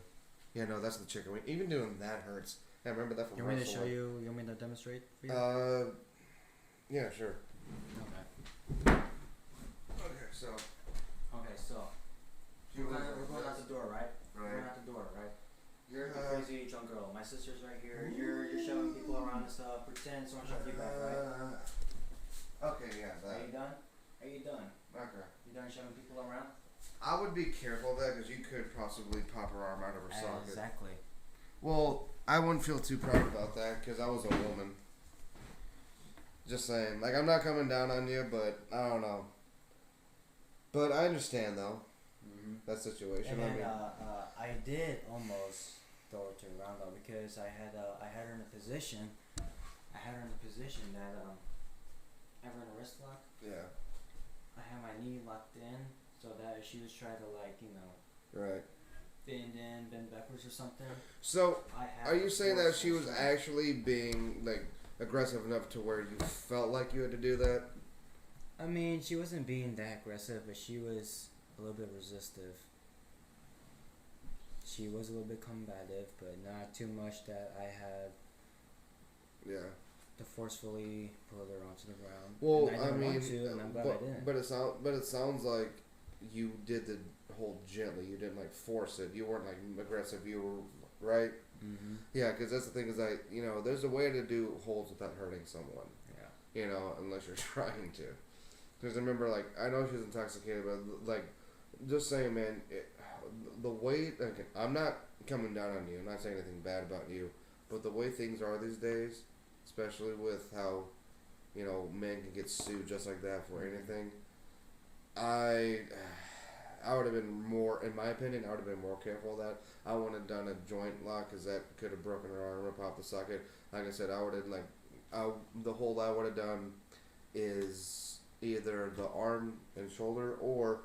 Speaker 1: Yeah, no, that's the chicken wing. Even doing that hurts. I remember that from
Speaker 2: You want me to show you? You want me to demonstrate for you?
Speaker 1: Yeah, sure.
Speaker 2: Okay.
Speaker 1: Okay, so...
Speaker 2: We're going out the door, right?
Speaker 1: Right.
Speaker 2: We're going out the door, right? You're the crazy drunk girl. My sister's right here. You're shoving people around and stuff. Pretend someone shoved you back, right?
Speaker 1: Okay, yeah.
Speaker 2: Are you done? Are you done?
Speaker 1: Okay.
Speaker 2: You done shoving people around?
Speaker 1: I would be careful of that because you could possibly pop her arm out of her socket.
Speaker 2: Exactly.
Speaker 1: Well, I wouldn't feel too proud about that because I was a woman. Just saying. Like, I'm not coming down on you, but I don't know. But I understand, though, that situation.
Speaker 2: And then, I did almost throw it to her around, though, because I had her in a position. I had her in a position that, I her in a wrist lock.
Speaker 1: Yeah.
Speaker 2: I had my knee locked in so that if she was trying to, like, you know...
Speaker 1: Right.
Speaker 2: Bend backwards or something.
Speaker 1: So, are you saying that she was actually being, like, aggressive enough to where you felt like you had to do that?
Speaker 2: I mean, she wasn't being that aggressive, but she was a little bit resistive. She was a little bit combative, but not too much that I had to forcefully pull her onto the ground.
Speaker 1: Well,
Speaker 2: and I didn't want to, and I'm glad I didn't.
Speaker 1: But it sounds like you did the hold gently. You didn't like force it. You weren't like aggressive. You were right.
Speaker 2: Mm-hmm.
Speaker 1: Yeah, because that's the thing is that there's a way to do holds without hurting someone.
Speaker 2: Yeah.
Speaker 1: Unless you're trying to. Because I remember, like, I know she was intoxicated, but like, just saying, man, the way I'm not coming down on you. I'm not saying anything bad about you, but the way things are these days, especially with how men can get sued just like that for anything. I would have been more, in my opinion, I would have been more careful of that. I wouldn't have done a joint lock because that could have broken her arm or popped the socket. Like I said, I would have, the hold I would have done is either the arm and shoulder or,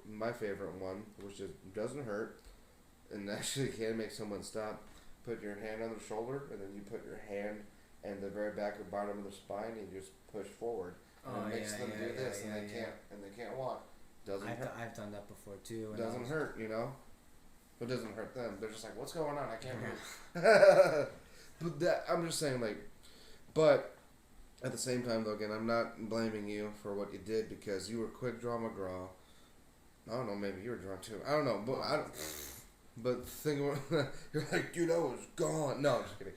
Speaker 1: my favorite one, which just doesn't hurt and actually can make someone stop, put your hand on their shoulder and then you put your hand in the very back or bottom of the spine and you just push forward. And it makes them do this and they can't walk.
Speaker 2: I've done that before too.
Speaker 1: It doesn't hurt, It doesn't hurt them. They're just like, what's going on? I can't move. But I'm just saying, like, but at the same time, though, again, I'm not blaming you for what you did because you were quick draw McGraw. I don't know, maybe you were drunk too. I don't know, but But think about, you're like, dude, I was gone. No, I'm just kidding.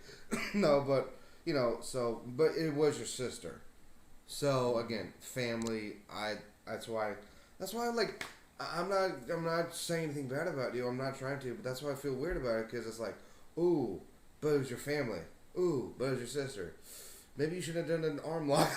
Speaker 1: No, but but it was your sister. So again, family. That's why, like, I'm not saying anything bad about you. I'm not trying to, but that's why I feel weird about it because it's like, ooh, but it was your family. Ooh, but it was your sister. Maybe you should have done an arm lock.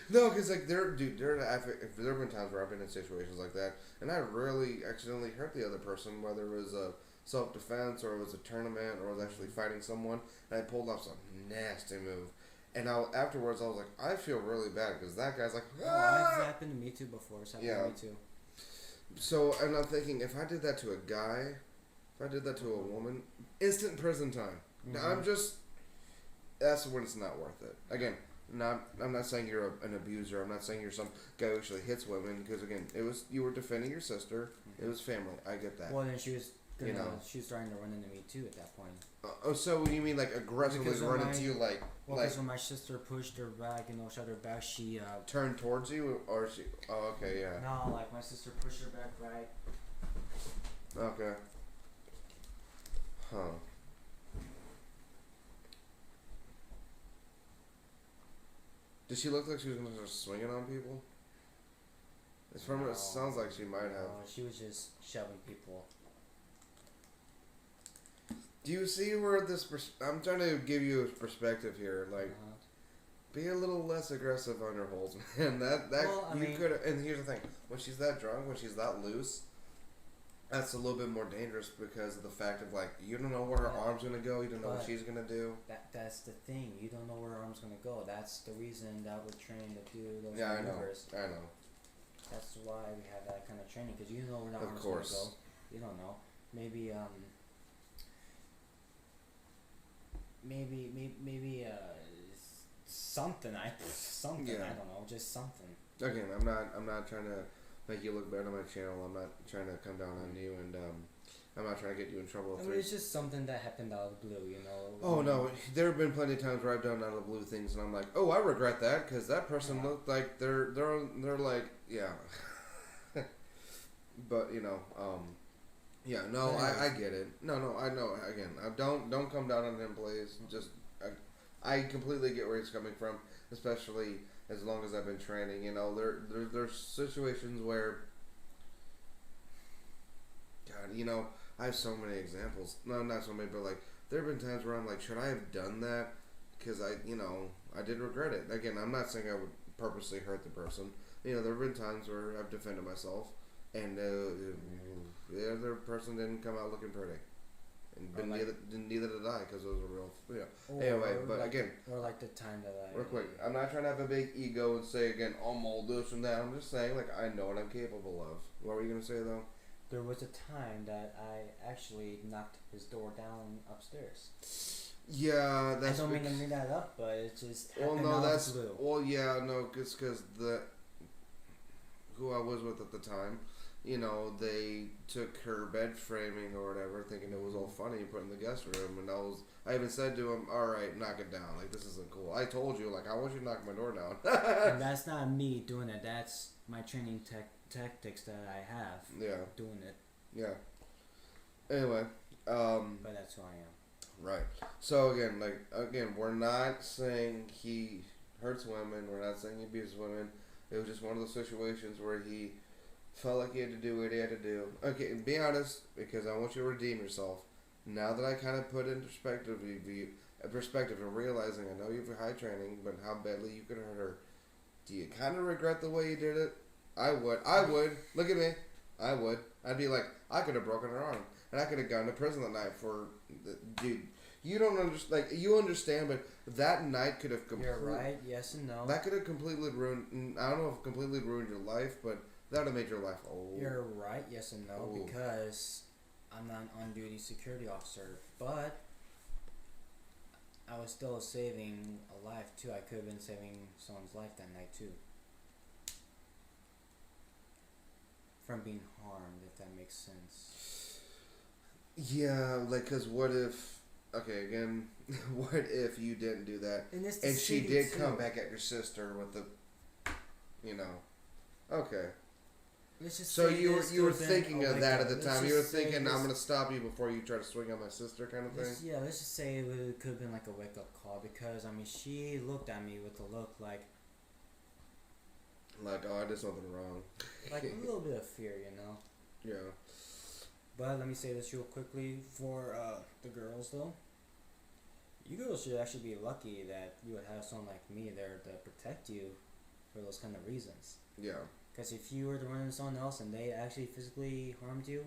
Speaker 1: No, because like there have been times where I've been in situations like that, and I really accidentally hurt the other person, whether it was a self-defense or it was a tournament or I was actually fighting someone, and I pulled off some nasty move. And afterwards, I was like, I feel really bad because that guy's like, ah!
Speaker 2: It's happened to me too before. It's happened to me too.
Speaker 1: So, and I'm thinking, if I did that to a guy, if I did that to a woman, instant prison time.
Speaker 2: Mm-hmm.
Speaker 1: That's when it's not worth it. Again, I'm not saying you're an abuser. I'm not saying you're some guy who actually hits women because, again, you were defending your sister. Mm-hmm. It was family. I get that.
Speaker 2: Well, then she was she was starting to run into me too at that point.
Speaker 1: So you mean like aggressively run into you, like?
Speaker 2: Well, because when my sister pushed her back, shoved her back, she
Speaker 1: turned towards you, or she? Oh, okay, yeah.
Speaker 2: No, like my sister pushed her back, right?
Speaker 1: Okay. Huh. Did she look like she was gonna start swinging on people? It sounds like she might have.
Speaker 2: No, she was just shoving people.
Speaker 1: Do you see where this... I'm trying to give you a perspective here. Like, be a little less aggressive on your holds, man. Could. And here's the thing: when she's that drunk, when she's that loose, that's a little bit more dangerous because of the fact of like you don't know where her arm's gonna go, you don't know what she's gonna do.
Speaker 2: That's the thing. You don't know where her arm's gonna go. That's the reason that we're trained to do those maneuvers.
Speaker 1: I know.
Speaker 2: That's why we have that kind of training because you know where the arm's gonna go. You don't know. Maybe something. I don't know. Just something.
Speaker 1: Again, I'm not trying to make you look bad on my channel. I'm not trying to come down on you, and I'm not trying to get you in trouble.
Speaker 2: I mean, it's just something that happened out of the blue, you know.
Speaker 1: Oh no, there have been plenty of times where I've done out of the blue things, and I'm like, oh, I regret that because that person looked like they're like but you know, yeah, no, I get it. No, I know. Again, don't come down on him, please. Just I completely get where he's coming from, especially as long as I've been training. You know, there's situations where, God, you know, I have so many examples. No, not so many, but like there have been times where I'm like, should I have done that? Because I did regret it. Again, I'm not saying I would purposely hurt the person. You know, there have been times where I've defended myself, and the other person didn't come out looking pretty. And neither did I, because it was a real, Anyway, but again,
Speaker 2: or like the time that I.
Speaker 1: Real quick, I'm not trying to have a big ego and say again, I'm all this and that. I'm just saying, like, I know what I'm capable of. What were you gonna say though?
Speaker 2: There was a time that I actually knocked his door down upstairs.
Speaker 1: Yeah, that's.
Speaker 2: I don't mean to bring that up, but it's just.
Speaker 1: Because who I was with at the time. You know, they took her bed framing or whatever, thinking it was all funny, put in the guest room, and I even said to him, all right, knock it down. Like, this isn't cool. I told you, like, I want you to knock my door down.
Speaker 2: And that's not me doing it. That's my training tactics that I have.
Speaker 1: Yeah.
Speaker 2: Doing it.
Speaker 1: Yeah. Anyway.
Speaker 2: But that's who I am.
Speaker 1: Right. So, again, we're not saying he hurts women. We're not saying he abuses women. It was just one of those situations where he felt like he had to do what he had to do. Okay, and be honest, because I want you to redeem yourself. Now that I kind of put in perspective and realizing I know you have high training, but how badly you could hurt her, do you kind of regret the way you did it? I would. Look at me. I would. I'd be like, I could have broken her arm, and I could have gone to prison that night for, dude. You don't understand. Like, you understand, but that night could have completely.
Speaker 2: You're right. Yes and no.
Speaker 1: That could have completely ruined. I don't know if completely ruined your life, but that would have made your life old.
Speaker 2: You're right, yes and no, because I'm not an on-duty security officer, but I was still saving a life, too. I could have been saving someone's life that night, too. From being harmed, if that makes sense.
Speaker 1: Yeah, like, because what if... Okay, again, what if you didn't do that, and she did come back at your sister with the... You know... Okay. So you were thinking of that at the time. You were thinking, I'm going to stop you before you try to swing on my sister kind of thing?
Speaker 2: Yeah, let's just say it could have been like a wake-up call because, I mean, she looked at me with a look like...
Speaker 1: Like, oh, I did something wrong.
Speaker 2: Like a little bit of fear, you know?
Speaker 1: Yeah.
Speaker 2: But let me say this real quickly for the girls, though. You girls should actually be lucky that you would have someone like me there to protect you for those kind of reasons.
Speaker 1: Yeah.
Speaker 2: Because if you were to run into someone else and they actually physically harmed you...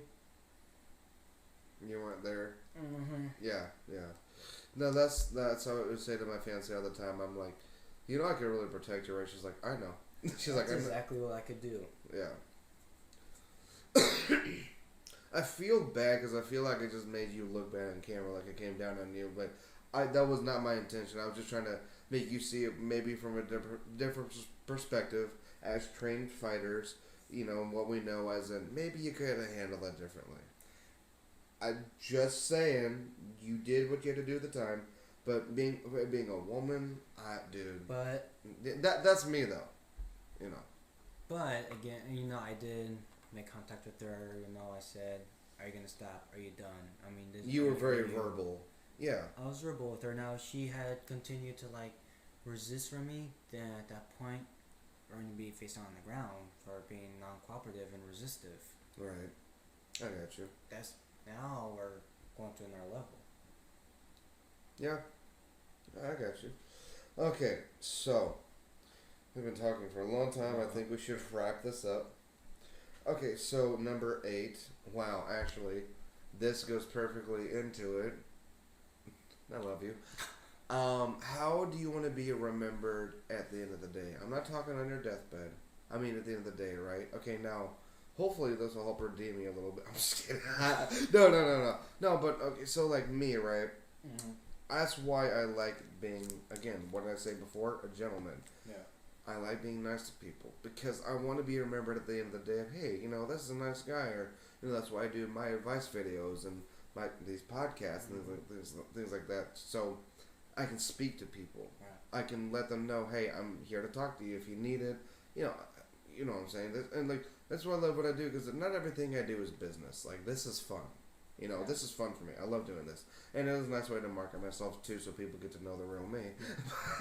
Speaker 1: You weren't there?
Speaker 2: Mm-hmm.
Speaker 1: Yeah. No, that's how I would say to my fiancée all the time. I'm like, you know I could really protect you, right? She's like, I know. She's
Speaker 2: that's exactly what I could do.
Speaker 1: Yeah. I feel bad because I feel like I just made you look bad on camera, like I came down on you, but that was not my intention. I was just trying to make you see it maybe from a different perspective as trained fighters, you know, what we know as in maybe you could have handled that differently. I'm just saying you did what you had to do at the time, but being a woman, dude.
Speaker 2: But
Speaker 1: that's me though, you know.
Speaker 2: But again, you know, I did make contact with her. You know, I said, "Are you gonna stop? Are you done?" I mean,
Speaker 1: you were very verbal. Yeah. I
Speaker 2: was verbal with her. Now she had continued to like resist from me. Then at that point, we're going to be face down on the ground for being non-cooperative and resistive.
Speaker 1: Right. I got you.
Speaker 2: That's now we're going to another level.
Speaker 1: Yeah. I got you. Okay, so we've been talking for a long time. I think we should wrap this up. Okay, so number 8. Wow, actually, this goes perfectly into it. I love you. How do you want to be remembered at the end of the day? I'm not talking on your deathbed. I mean at the end of the day, right? Okay, now, hopefully this will help redeem me a little bit. I'm just kidding. No, but, okay, so like me, right?
Speaker 2: Mm-hmm.
Speaker 1: That's why I like being, again, what did I say before? A gentleman.
Speaker 2: Yeah.
Speaker 1: I like being nice to people because I want to be remembered at the end of the day of, hey, this is a nice guy, or that's why I do my advice videos and these podcasts and things like that. So I can speak to people. Yeah. I can let them know, hey, I'm here to talk to you if you need it. You know what I'm saying. And like that's why I love what I do, because not everything I do is business. Like, this is fun. This is fun for me. I love doing this. And it was a nice way to market myself, too, so people get to know the real me.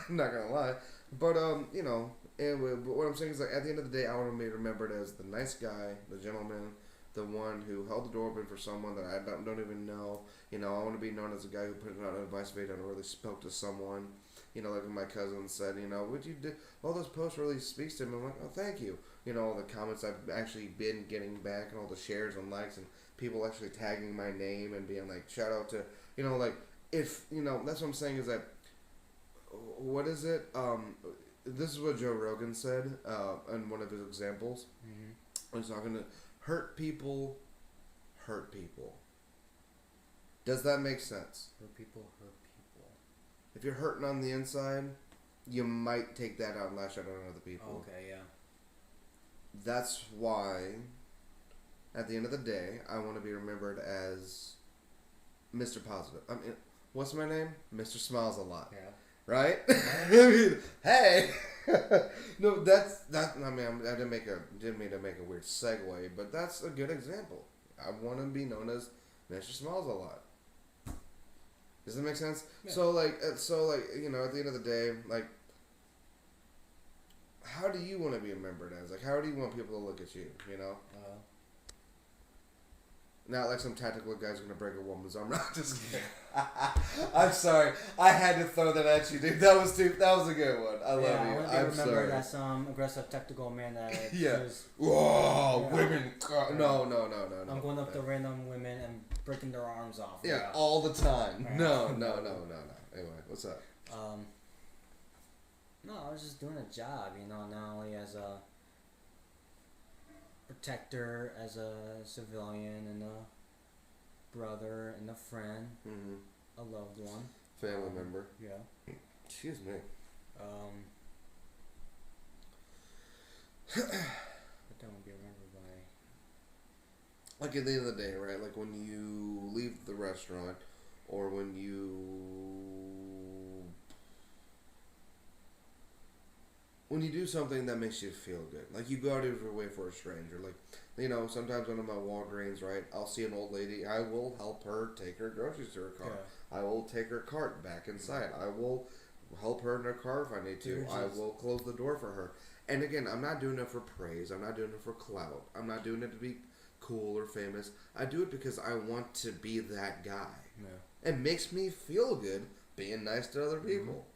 Speaker 1: I'm not going to lie. But, anyway, but what I'm saying is, like, at the end of the day, I want to be remembered as the nice guy, the gentleman, the one who held the door open for someone that I don't even know. I want to be known as a guy who put out an advice video and really spoke to someone. Like my cousin said, what you did, all those posts really speaks to him. I'm like, oh, thank you. All the comments I've actually been getting back and all the shares and likes and people actually tagging my name and being like, shout out to, like, if, that's what I'm saying is that, what is it? This is what Joe Rogan said in one of his examples. Mm-hmm. He's talking to hurt people. Does that make sense?
Speaker 2: Hurt people.
Speaker 1: If you're hurting on the inside, you might take that out and lash out on other people.
Speaker 2: Okay, yeah.
Speaker 1: That's why, at the end of the day, I want to be remembered as Mr. Positive. I mean, what's my name? Mr. Smiles a Lot.
Speaker 2: Yeah.
Speaker 1: Right? I mean, hey! No, that's. I mean, I didn't mean to make a weird segue, but that's a good example. I want to be known as Mr. Smiles a Lot. Does that make sense? Yeah. So like, at the end of the day, like, how do you want to be remembered as? Like, how do you want people to look at you? Not like some tactical guy's gonna break a woman's arm. No, just kidding. I'm sorry. I had to throw that at you, dude. That was a good one. I love you.
Speaker 2: I want to be remembered as some aggressive tactical man that
Speaker 1: whoa, women. No.
Speaker 2: I'm going up to random women and breaking their arms off.
Speaker 1: Yeah, all the time. Right. No. Anyway, what's up?
Speaker 2: No, I was just doing a job, not only as a protector, as a civilian, and a brother, and a friend, a loved one.
Speaker 1: Family member.
Speaker 2: Yeah.
Speaker 1: Excuse me.
Speaker 2: But that would be remembered by...
Speaker 1: Like, at the end of the day, right? Like, when you leave the restaurant, or when you do something that makes you feel good. Like, you go out of your way for a stranger. Like, sometimes when I'm at Walgreens, right, I'll see an old lady. I will help her take her groceries to her car. Yeah. I will take her cart back inside. I will help her in her car if I need to. I will close the door for her. And again, I'm not doing it for praise. I'm not doing it for clout. I'm not doing it to be cool or famous. I do it because I want to be that guy. Yeah. It makes me feel good being nice to other people.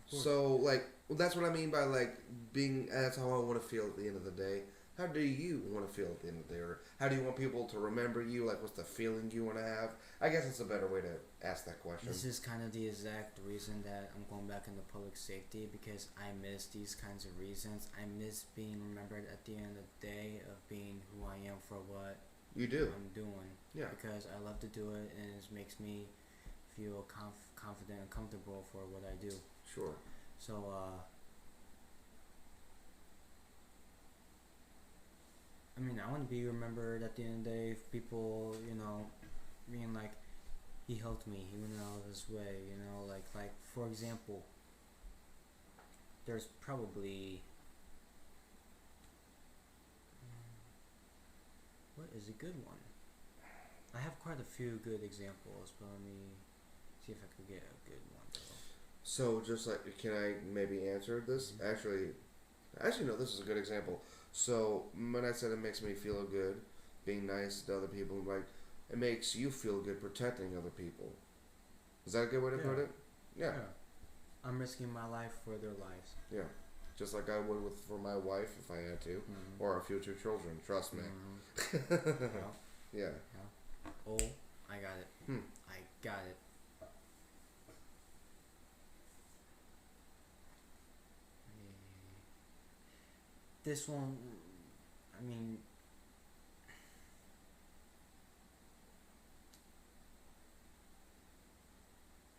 Speaker 1: Mm-hmm. So, like, that's what I mean by, like, being, that's how I want to feel at the end of the day. How do you want to feel at the end of the day? Or how do you want people to remember you? Like, what's the feeling you want to have? I guess it's a better way to ask that question.
Speaker 2: This is kind of the exact reason that I'm going back into public safety, because I miss these kinds of reasons. I miss being remembered at the end of the day of being who I am for what
Speaker 1: you do.
Speaker 2: I'm doing. Yeah. Because I love to do it, and it makes me feel confident and comfortable for what I do.
Speaker 1: Sure.
Speaker 2: So, I mean, I want to be remembered at the end of the day. If people, being like, he helped me, he went out of his way, like for example, there's probably, what is a good one? I have quite a few good examples, but let me see if I can get a good one, though.
Speaker 1: So, just like, can I maybe answer this? Mm-hmm. Actually, no, this is a good example. So, when I said it makes me feel good, being nice to other people, like, it makes you feel good protecting other people. Is that a good way to put it? Yeah.
Speaker 2: I'm risking my life for their lives.
Speaker 1: Yeah. Just like I would for my wife if I had to, or our future children. Trust me. Yeah.
Speaker 2: Oh, I got it. I got it. This one, I mean,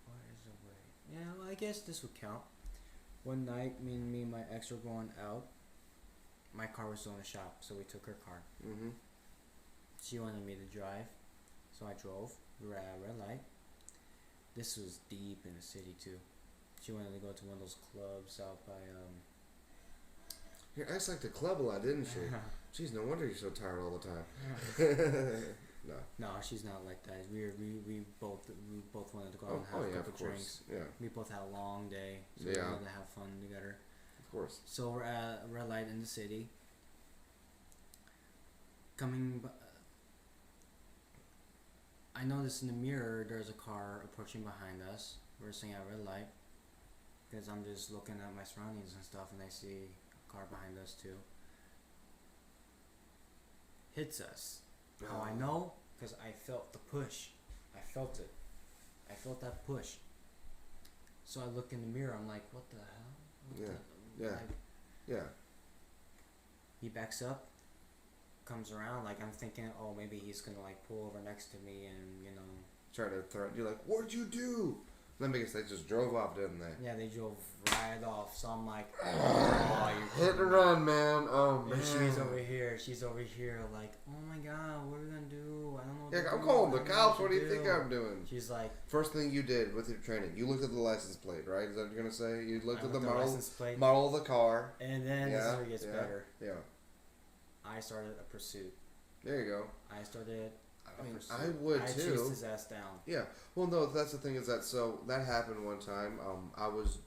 Speaker 2: what is the way? Yeah, well, I guess this would count. One night, me and my ex were going out. My car was still in the shop, so we took her car. She wanted me to drive, so I drove. We were at a red light. This was deep in the city too. She wanted to go to one of those clubs out by
Speaker 1: Your ex liked the club a lot, didn't she? Jeez, no wonder you're so tired all the time.
Speaker 2: No, she's not like that. We both wanted to go out and have a couple drinks.
Speaker 1: Yeah.
Speaker 2: We both had a long day, so we wanted to have fun together.
Speaker 1: Of course.
Speaker 2: So we're at a red light in the city. I noticed in the mirror there's a car approaching behind us. We're sitting at a red light because I'm just looking at my surroundings and stuff, and I see a car behind us too. Hits us. How I know? Because I felt the push. I felt it. I felt that push. So I look in the mirror. I'm like, what the hell?
Speaker 1: Yeah.
Speaker 2: He backs up, comes around. Like I'm thinking, oh, maybe he's gonna like pull over next to me and
Speaker 1: try to threaten. You're like, what'd you do? Let me guess, they just drove off, didn't they?
Speaker 2: Yeah, they drove right off. So I'm like, oh,
Speaker 1: hit and run, man. Oh man.
Speaker 2: She's over here. Like, oh my god, what are we gonna do? I don't know.
Speaker 1: Yeah, I'm calling the cops. What do you think I'm doing?
Speaker 2: She's like,
Speaker 1: first thing you did with your training, you looked at the license plate, right? Is that what you're gonna say? You looked at the model of the car.
Speaker 2: And then this is where it gets better.
Speaker 1: Yeah.
Speaker 2: I started a pursuit.
Speaker 1: There you go.
Speaker 2: I started.
Speaker 1: I would too.
Speaker 2: I chased his ass down.
Speaker 1: Yeah. Well, no, that's the thing is that that happened one time. I was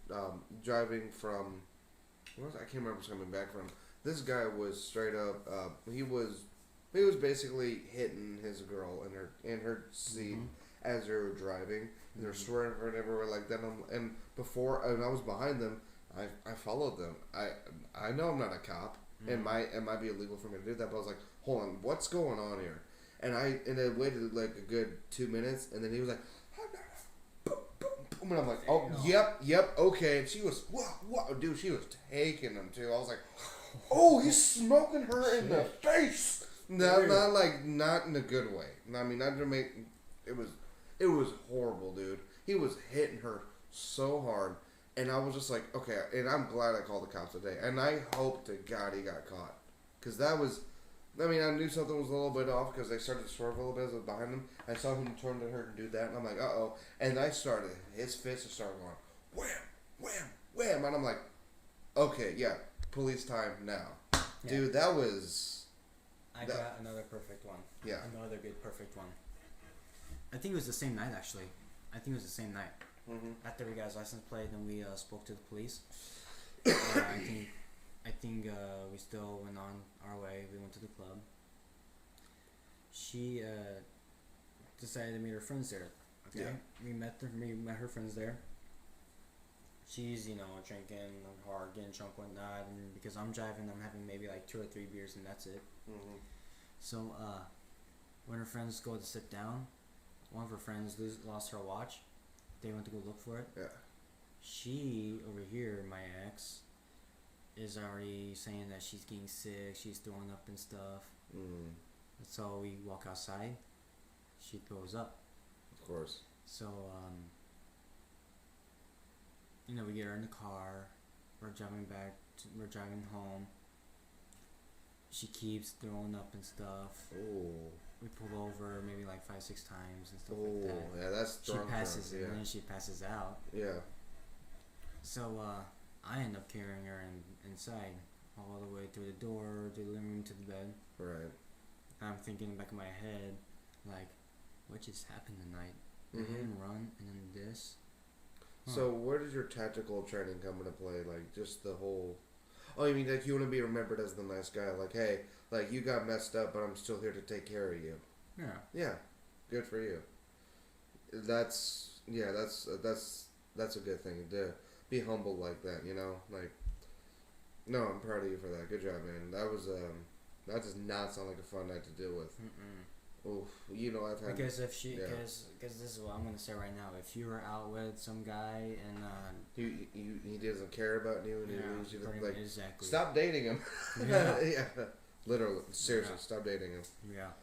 Speaker 1: driving from. I can't remember where I was coming back from. This guy was straight up. He was basically hitting his girl in her seat as they were driving. And they're swerving everywhere like that. And I was behind them. I followed them. I know I'm not a cop. It might be illegal for me to do that. But I was like, hold on, what's going on here? And I waited like a good 2 minutes, and then he was like, boom, boom, boom, and I'm like, oh, yep, okay. And she was, what, dude? She was taking him too. I was like, oh, he's smoking her in the face. No, not in a good way. I mean, not to make it was horrible, dude. He was hitting her so hard, and I was just like, okay. And I'm glad I called the cops today, and I hope to God he got caught, because that was. I mean, I knew something was a little bit off because they started to swerve a little bit as I was behind him. I saw him turn to her and do that, and I'm like, uh-oh. And his fist started going, wham, wham, wham. And I'm like, okay, yeah, police time now. Yeah. Dude, that was...
Speaker 2: I got another perfect one.
Speaker 1: Yeah.
Speaker 2: Another good perfect one. I think it was the same night, actually. After we got his license plate, then we spoke to the police. I think we still went on our way. We went to the club. She decided to meet her friends there. Okay, yeah. We met her friends there. She's drinking hard, getting drunk, whatnot, and because I'm driving, I'm having maybe like 2 or 3 beers, and that's it. So when her friends go to sit down, one of her friends lost her watch. They went to go look for it.
Speaker 1: Yeah.
Speaker 2: She over here, my ex, is already saying that she's getting sick, she's throwing up and stuff. So we walk outside, she throws up.
Speaker 1: Of course.
Speaker 2: So, we get her in the car, we're driving home. She keeps throwing up and stuff.
Speaker 1: Oh.
Speaker 2: We pull over maybe like 5-6 times and stuff like that.
Speaker 1: Oh, yeah, that's drunk.
Speaker 2: She passes and then she passes out.
Speaker 1: Yeah.
Speaker 2: So, I end up carrying her inside, all the way through the door, to the living room, to the bed.
Speaker 1: Right.
Speaker 2: And I'm thinking in the back of my head, like, what just happened tonight? The hit and run, and then this.
Speaker 1: So where does your tactical training come into play? Like, just the whole... Oh, you mean like you want to be remembered as the nice guy? Like, hey, like you got messed up, but I'm still here to take care of you.
Speaker 2: Yeah.
Speaker 1: Yeah. Good for you. That's a good thing to do. be humble like that, you know? Like, no, I'm proud of you for that. Good job, man. That does not sound like a fun night to deal with. Oof, you know I've had.
Speaker 2: Because if she, because this is what I'm gonna say right now. If you were out with some guy and
Speaker 1: he doesn't care about you and he leaves you, like,
Speaker 2: exactly.
Speaker 1: Stop dating him. Yeah, literally, seriously, stop dating him.
Speaker 2: Yeah,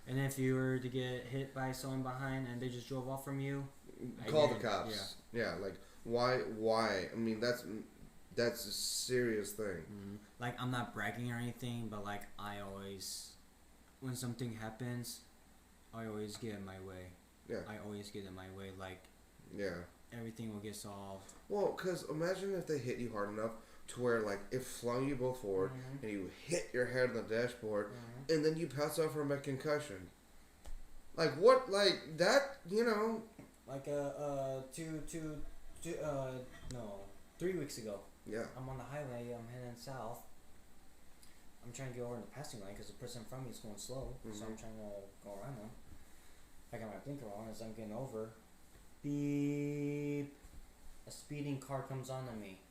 Speaker 2: and if you were to get hit by someone behind and they just drove off from you,
Speaker 1: call the cops. Yeah, like why? I mean, that's a serious thing.
Speaker 2: Mm-hmm. Like, I'm not bragging or anything, but like I always, when something happens, I always get in my way.
Speaker 1: Yeah.
Speaker 2: I always get in my way. Like, everything will get solved.
Speaker 1: Well, because imagine if they hit you hard enough to where, like, it flung you both forward and you hit your head on the dashboard and then you pass out from a concussion. Like, what? Like, that, you know.
Speaker 2: Like, 3 weeks ago.
Speaker 1: Yeah.
Speaker 2: I'm on the highway. I'm heading south. I'm trying to get over in the passing lane because the person in front of me is going slow. So I'm trying to go around them. I got my blinker on as I'm getting over. Beep. A speeding car comes onto me.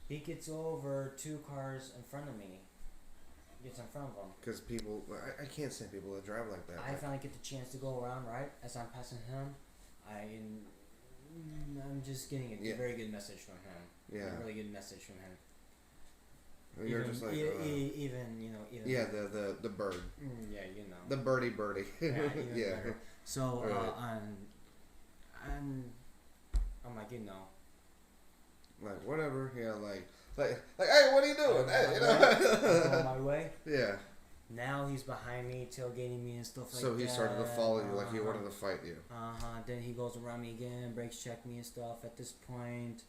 Speaker 2: He gets over 2 cars in front of me. Gets in front of them.
Speaker 1: Because people, I can't stand people that drive like that.
Speaker 2: I finally get the chance to go around, right? As I'm passing him, I'm just getting a very good message from him.
Speaker 1: Yeah.
Speaker 2: A really good message from him.
Speaker 1: You're just like
Speaker 2: even
Speaker 1: the bird.
Speaker 2: Yeah, you know.
Speaker 1: The birdie.
Speaker 2: Yeah.
Speaker 1: Yeah.
Speaker 2: So
Speaker 1: right.
Speaker 2: I'm like, you know.
Speaker 1: Like, whatever. Yeah, like hey, what are you doing? Hey, you know.
Speaker 2: I'm on my way.
Speaker 1: Yeah.
Speaker 2: Now he's behind me, tailgating me and stuff like that.
Speaker 1: So he started to follow you, like he wanted to fight you.
Speaker 2: Then he goes around me again, brakes check me and stuff. At this point,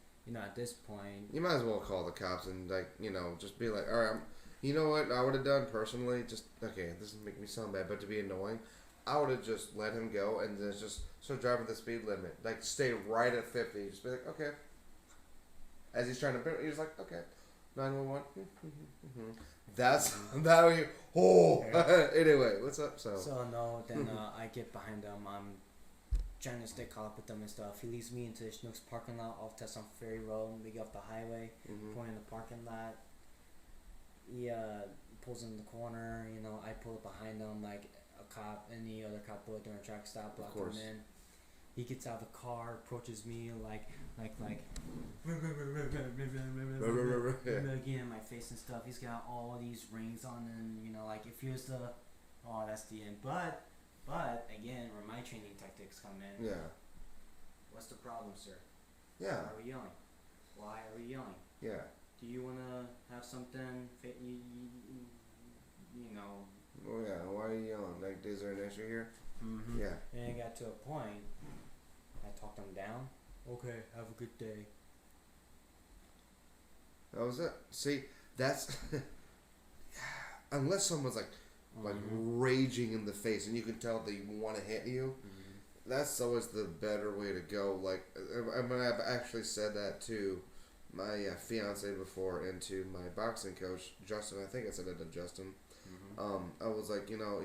Speaker 2: you
Speaker 1: might as well call the cops and, like, you know, just be like, all right, you know what I would have done personally? Just, okay, this is making me sound bad, but to be annoying, I would have just let him go and then just start driving the speed limit. Like, stay right at 50. Just be like, okay. As he's trying to, he's like, okay, 911. That's that way. Anyway, what's up? So
Speaker 2: then I get behind him. I'm trying to stay caught up with them and stuff. He leads me into the Schnucks parking lot off Tesson Ferry Road. We get off the highway, going in the parking lot. He pulls in the corner. You know, I pull up behind him like a cop, any other cop would during a traffic stop, block him in. He gets out of the car, approaches me like getting in my face and stuff. He's got all these rings on, and you know, like if he was to, that's the end. But again, where my training tactics come in.
Speaker 1: Yeah.
Speaker 2: What's the problem, sir?
Speaker 1: Yeah.
Speaker 2: Why are we yelling? Why are we yelling?
Speaker 1: Yeah.
Speaker 2: Do you wanna have something? You know.
Speaker 1: Oh yeah. Why are you yelling? Like, is there an issue here? Yeah.
Speaker 2: And it got to a point. I talked him down. Okay, have a good day.
Speaker 1: That was it. See, that's unless someone's like raging in the face and you can tell they want to hit you. That's always the better way to go. Like, I mean, I've actually said that to my fiance before and to my boxing coach, Justin. I think I said it to Justin. I was like, you know,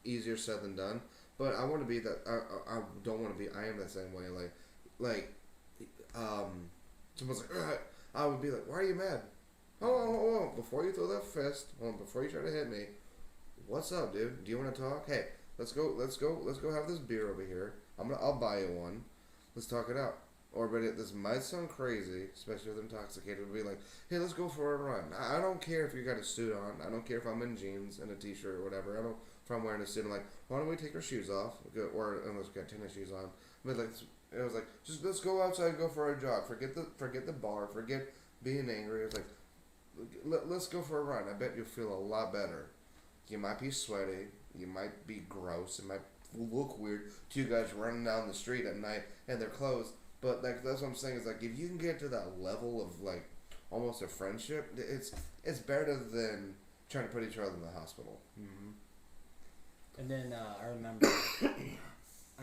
Speaker 1: easier said than done. But I want to be that. I don't want to be. I am that same way. Someone's like, ugh. I would be like, why are you mad? Oh, before you throw that fist, before you try to hit me, what's up, dude? Do you want to talk? Hey, let's go have this beer over here. I'll buy you one. Let's talk it out. Or, but this might sound crazy, especially if they're intoxicated. It'll be like, hey, let's go for a run. I don't care if you got a suit on. I don't care if I'm in jeans and a t-shirt or whatever. If I'm wearing a suit, I'm like, why don't we take our shoes off? Or unless we got tennis shoes on. But like, it was like, just let's go outside and go for a jog. Forget the bar. Forget being angry. It was like, let's go for a run. I bet you'll feel a lot better. You might be sweaty. You might be gross. It might look weird to you guys running down the street at night and they're closed. But like, that's what I'm saying is like, if you can get to that level of like almost a friendship, it's better than trying to put each other in the hospital.
Speaker 2: And then I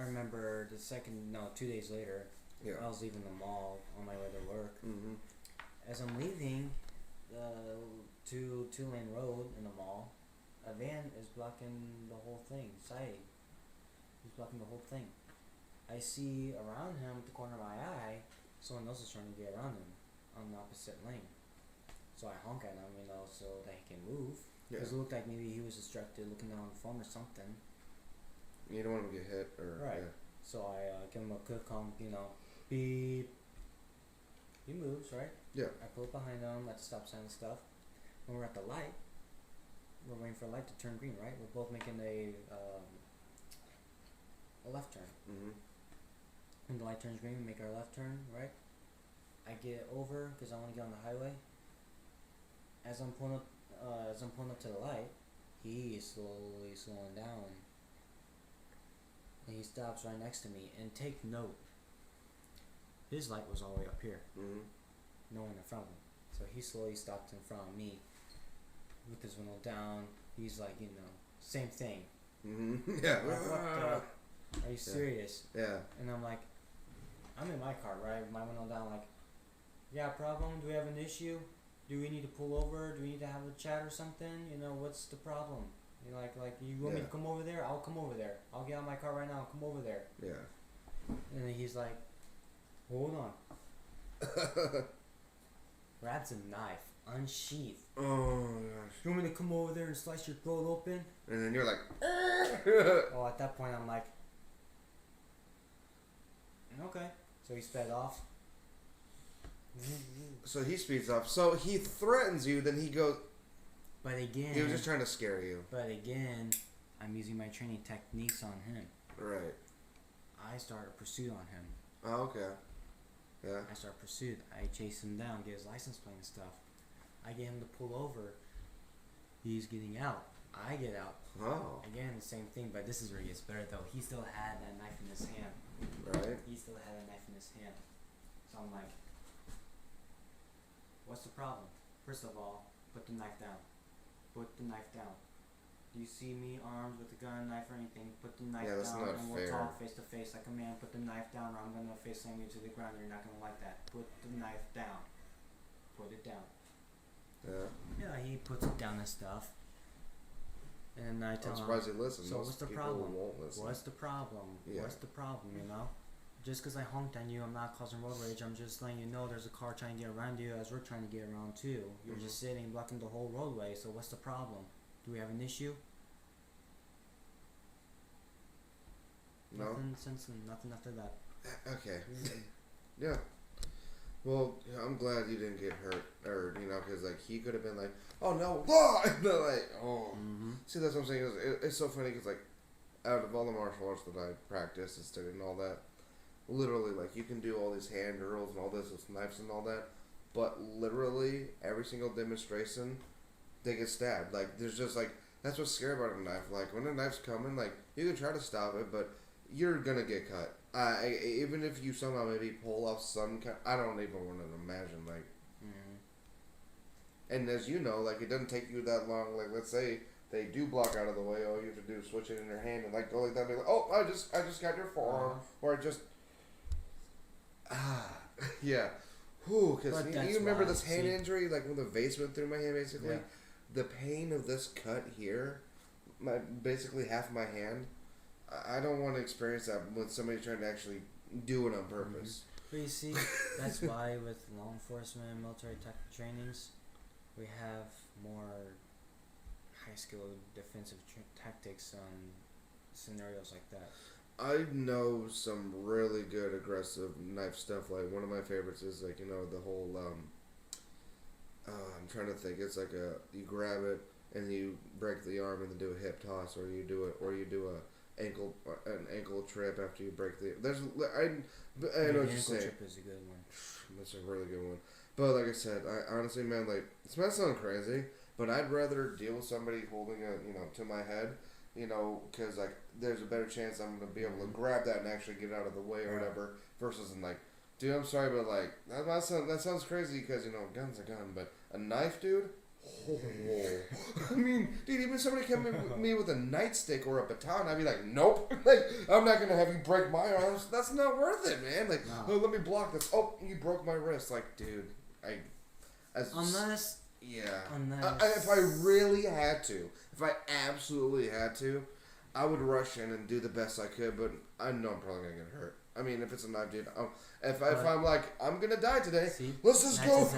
Speaker 2: remember 2 days later, I was leaving the mall on my way to work. As I'm leaving the two-lane road in the mall, a van is blocking the whole thing. He's blocking the whole thing. I see around him, at the corner of my eye, someone else is trying to get around him on the opposite lane. So I honk at him, so that he can move. Because it looked like maybe he was distracted looking down on the phone or something.
Speaker 1: You don't want him to get hit or...
Speaker 2: Right.
Speaker 1: Yeah.
Speaker 2: So I give him a quick honk, beep. He moves, right?
Speaker 1: Yeah.
Speaker 2: I pull up behind him at the stop sign and stuff. When we're at the light, we're waiting for a light to turn green, right? We're both making a left turn.
Speaker 1: Mm-hmm.
Speaker 2: When the light turns green, we make our left turn, right? I get over because I want to get on the highway. As I'm pulling up to the light, he is slowing down. And he stops right next to me. And take note, his light was all the way up here.
Speaker 1: Mm-hmm.
Speaker 2: No one in front of him. So he slowly stopped in front of me with his window down. He's like, same thing.
Speaker 1: Mm-hmm. Yeah.
Speaker 2: Like, what the? Are you serious?
Speaker 1: Yeah.
Speaker 2: And I'm like, I'm in my car, right? With my window down, like, yeah, problem? Do we have an issue? Do we need to pull over? Do we need to have a chat or something? What's the problem? Like you want me to come over there? I'll come over there. I'll get out of my car right now and come over there.
Speaker 1: Yeah.
Speaker 2: And then he's like, hold on. Grabs a knife, unsheathed.
Speaker 1: Oh gosh.
Speaker 2: You want me to come over there and slice your throat open?
Speaker 1: And then you're like,
Speaker 2: Oh, at that point I'm like, okay. So he sped off.
Speaker 1: So he speeds up. So he threatens you, then he goes...
Speaker 2: But again...
Speaker 1: He was just trying to scare you.
Speaker 2: But again, I'm using my training techniques on him.
Speaker 1: Right.
Speaker 2: I start a pursuit on him.
Speaker 1: Oh, okay. Yeah.
Speaker 2: I start a pursuit. I chase him down, get his license plate and stuff. I get him to pull over. He's getting out. I get out.
Speaker 1: Oh.
Speaker 2: Again, the same thing, but this is where it gets better though. He still had that knife in his hand.
Speaker 1: Right.
Speaker 2: He still had a knife in his hand. So I'm like, what's the problem? First of all, put the knife down. Put the knife down. Do you see me armed with a gun, knife, or anything? Put the knife
Speaker 1: that's
Speaker 2: down
Speaker 1: not
Speaker 2: and
Speaker 1: fair.
Speaker 2: we'll talk face to face like a man. Put the knife down or I'm going to face slam you to the ground and you're not going to like that. Put the knife down. Put it down.
Speaker 1: Yeah.
Speaker 2: Yeah, he puts it down and stuff. And then I tell him,
Speaker 1: I'm surprised he listens.
Speaker 2: so
Speaker 1: Most
Speaker 2: what's the
Speaker 1: people
Speaker 2: problem?
Speaker 1: won't listen.
Speaker 2: What's the problem?
Speaker 1: Yeah.
Speaker 2: What's the problem, Just because I honked on you, I'm not causing road rage. I'm just letting you know there's a car trying to get around you as we're trying to get around too. You're just sitting blocking the whole roadway, so what's the problem? Do we have an issue?
Speaker 1: No.
Speaker 2: Nothing since then, nothing after that.
Speaker 1: Okay. Yeah. Well, I'm glad you didn't get hurt, or because he could have been like, "Oh no, blah!" And they're like, "Oh."
Speaker 2: Mm-hmm.
Speaker 1: See, that's what I'm saying. It's so funny because out of all the martial arts that I practiced and studied and all that, literally you can do all these hand drills and all this with knives and all that, but literally every single demonstration, they get stabbed. There's just that's what's scary about a knife. When a knife's coming, you can try to stop it, but you're gonna get cut. Even if you somehow maybe pull off some kind, I don't even want to imagine And as you know, it doesn't take you that long. Let's say they do block out of the way. All you have to do is switch it in your hand and go like that. And be like, oh, I just got your forearm, or I just yeah. Because you remember this hand injury, when the vase went through my hand, basically.
Speaker 2: Yeah.
Speaker 1: The pain of this cut here, basically half my hand. I don't want to experience that with somebody trying to actually do it on purpose.
Speaker 2: But you see, that's why with law enforcement and military trainings, we have more high-skilled defensive tactics on scenarios like that.
Speaker 1: I know some really good aggressive knife stuff. One of my favorites is the whole I'm trying to think. It's you grab it and you break the arm and then do a hip toss, or you do an ankle trip after you break the. I know what you're saying.
Speaker 2: Trip is a good one.
Speaker 1: That's a really good one. But like I said, I honestly, man, this might sound crazy, but I'd rather deal with somebody holding to my head, because there's a better chance I'm gonna be able to grab that and actually get out of the way or whatever, versus dude, I'm sorry, but that sounds crazy because gun's a gun, but a knife, dude. Oh. I mean, dude, even somebody come at me with a nightstick or a baton, I'd be like, nope. I'm not gonna have you break my arms. That's not worth it, man.
Speaker 2: No.
Speaker 1: Oh, let me block this. Oh, you broke my wrist. Dude,
Speaker 2: Unless.
Speaker 1: If I really had to, if I absolutely had to, I would rush in and do the best I could. But I know I'm probably gonna get hurt. I mean, if it's a knife, dude, if I'm like, I'm gonna die today,
Speaker 2: see,
Speaker 1: let's just go.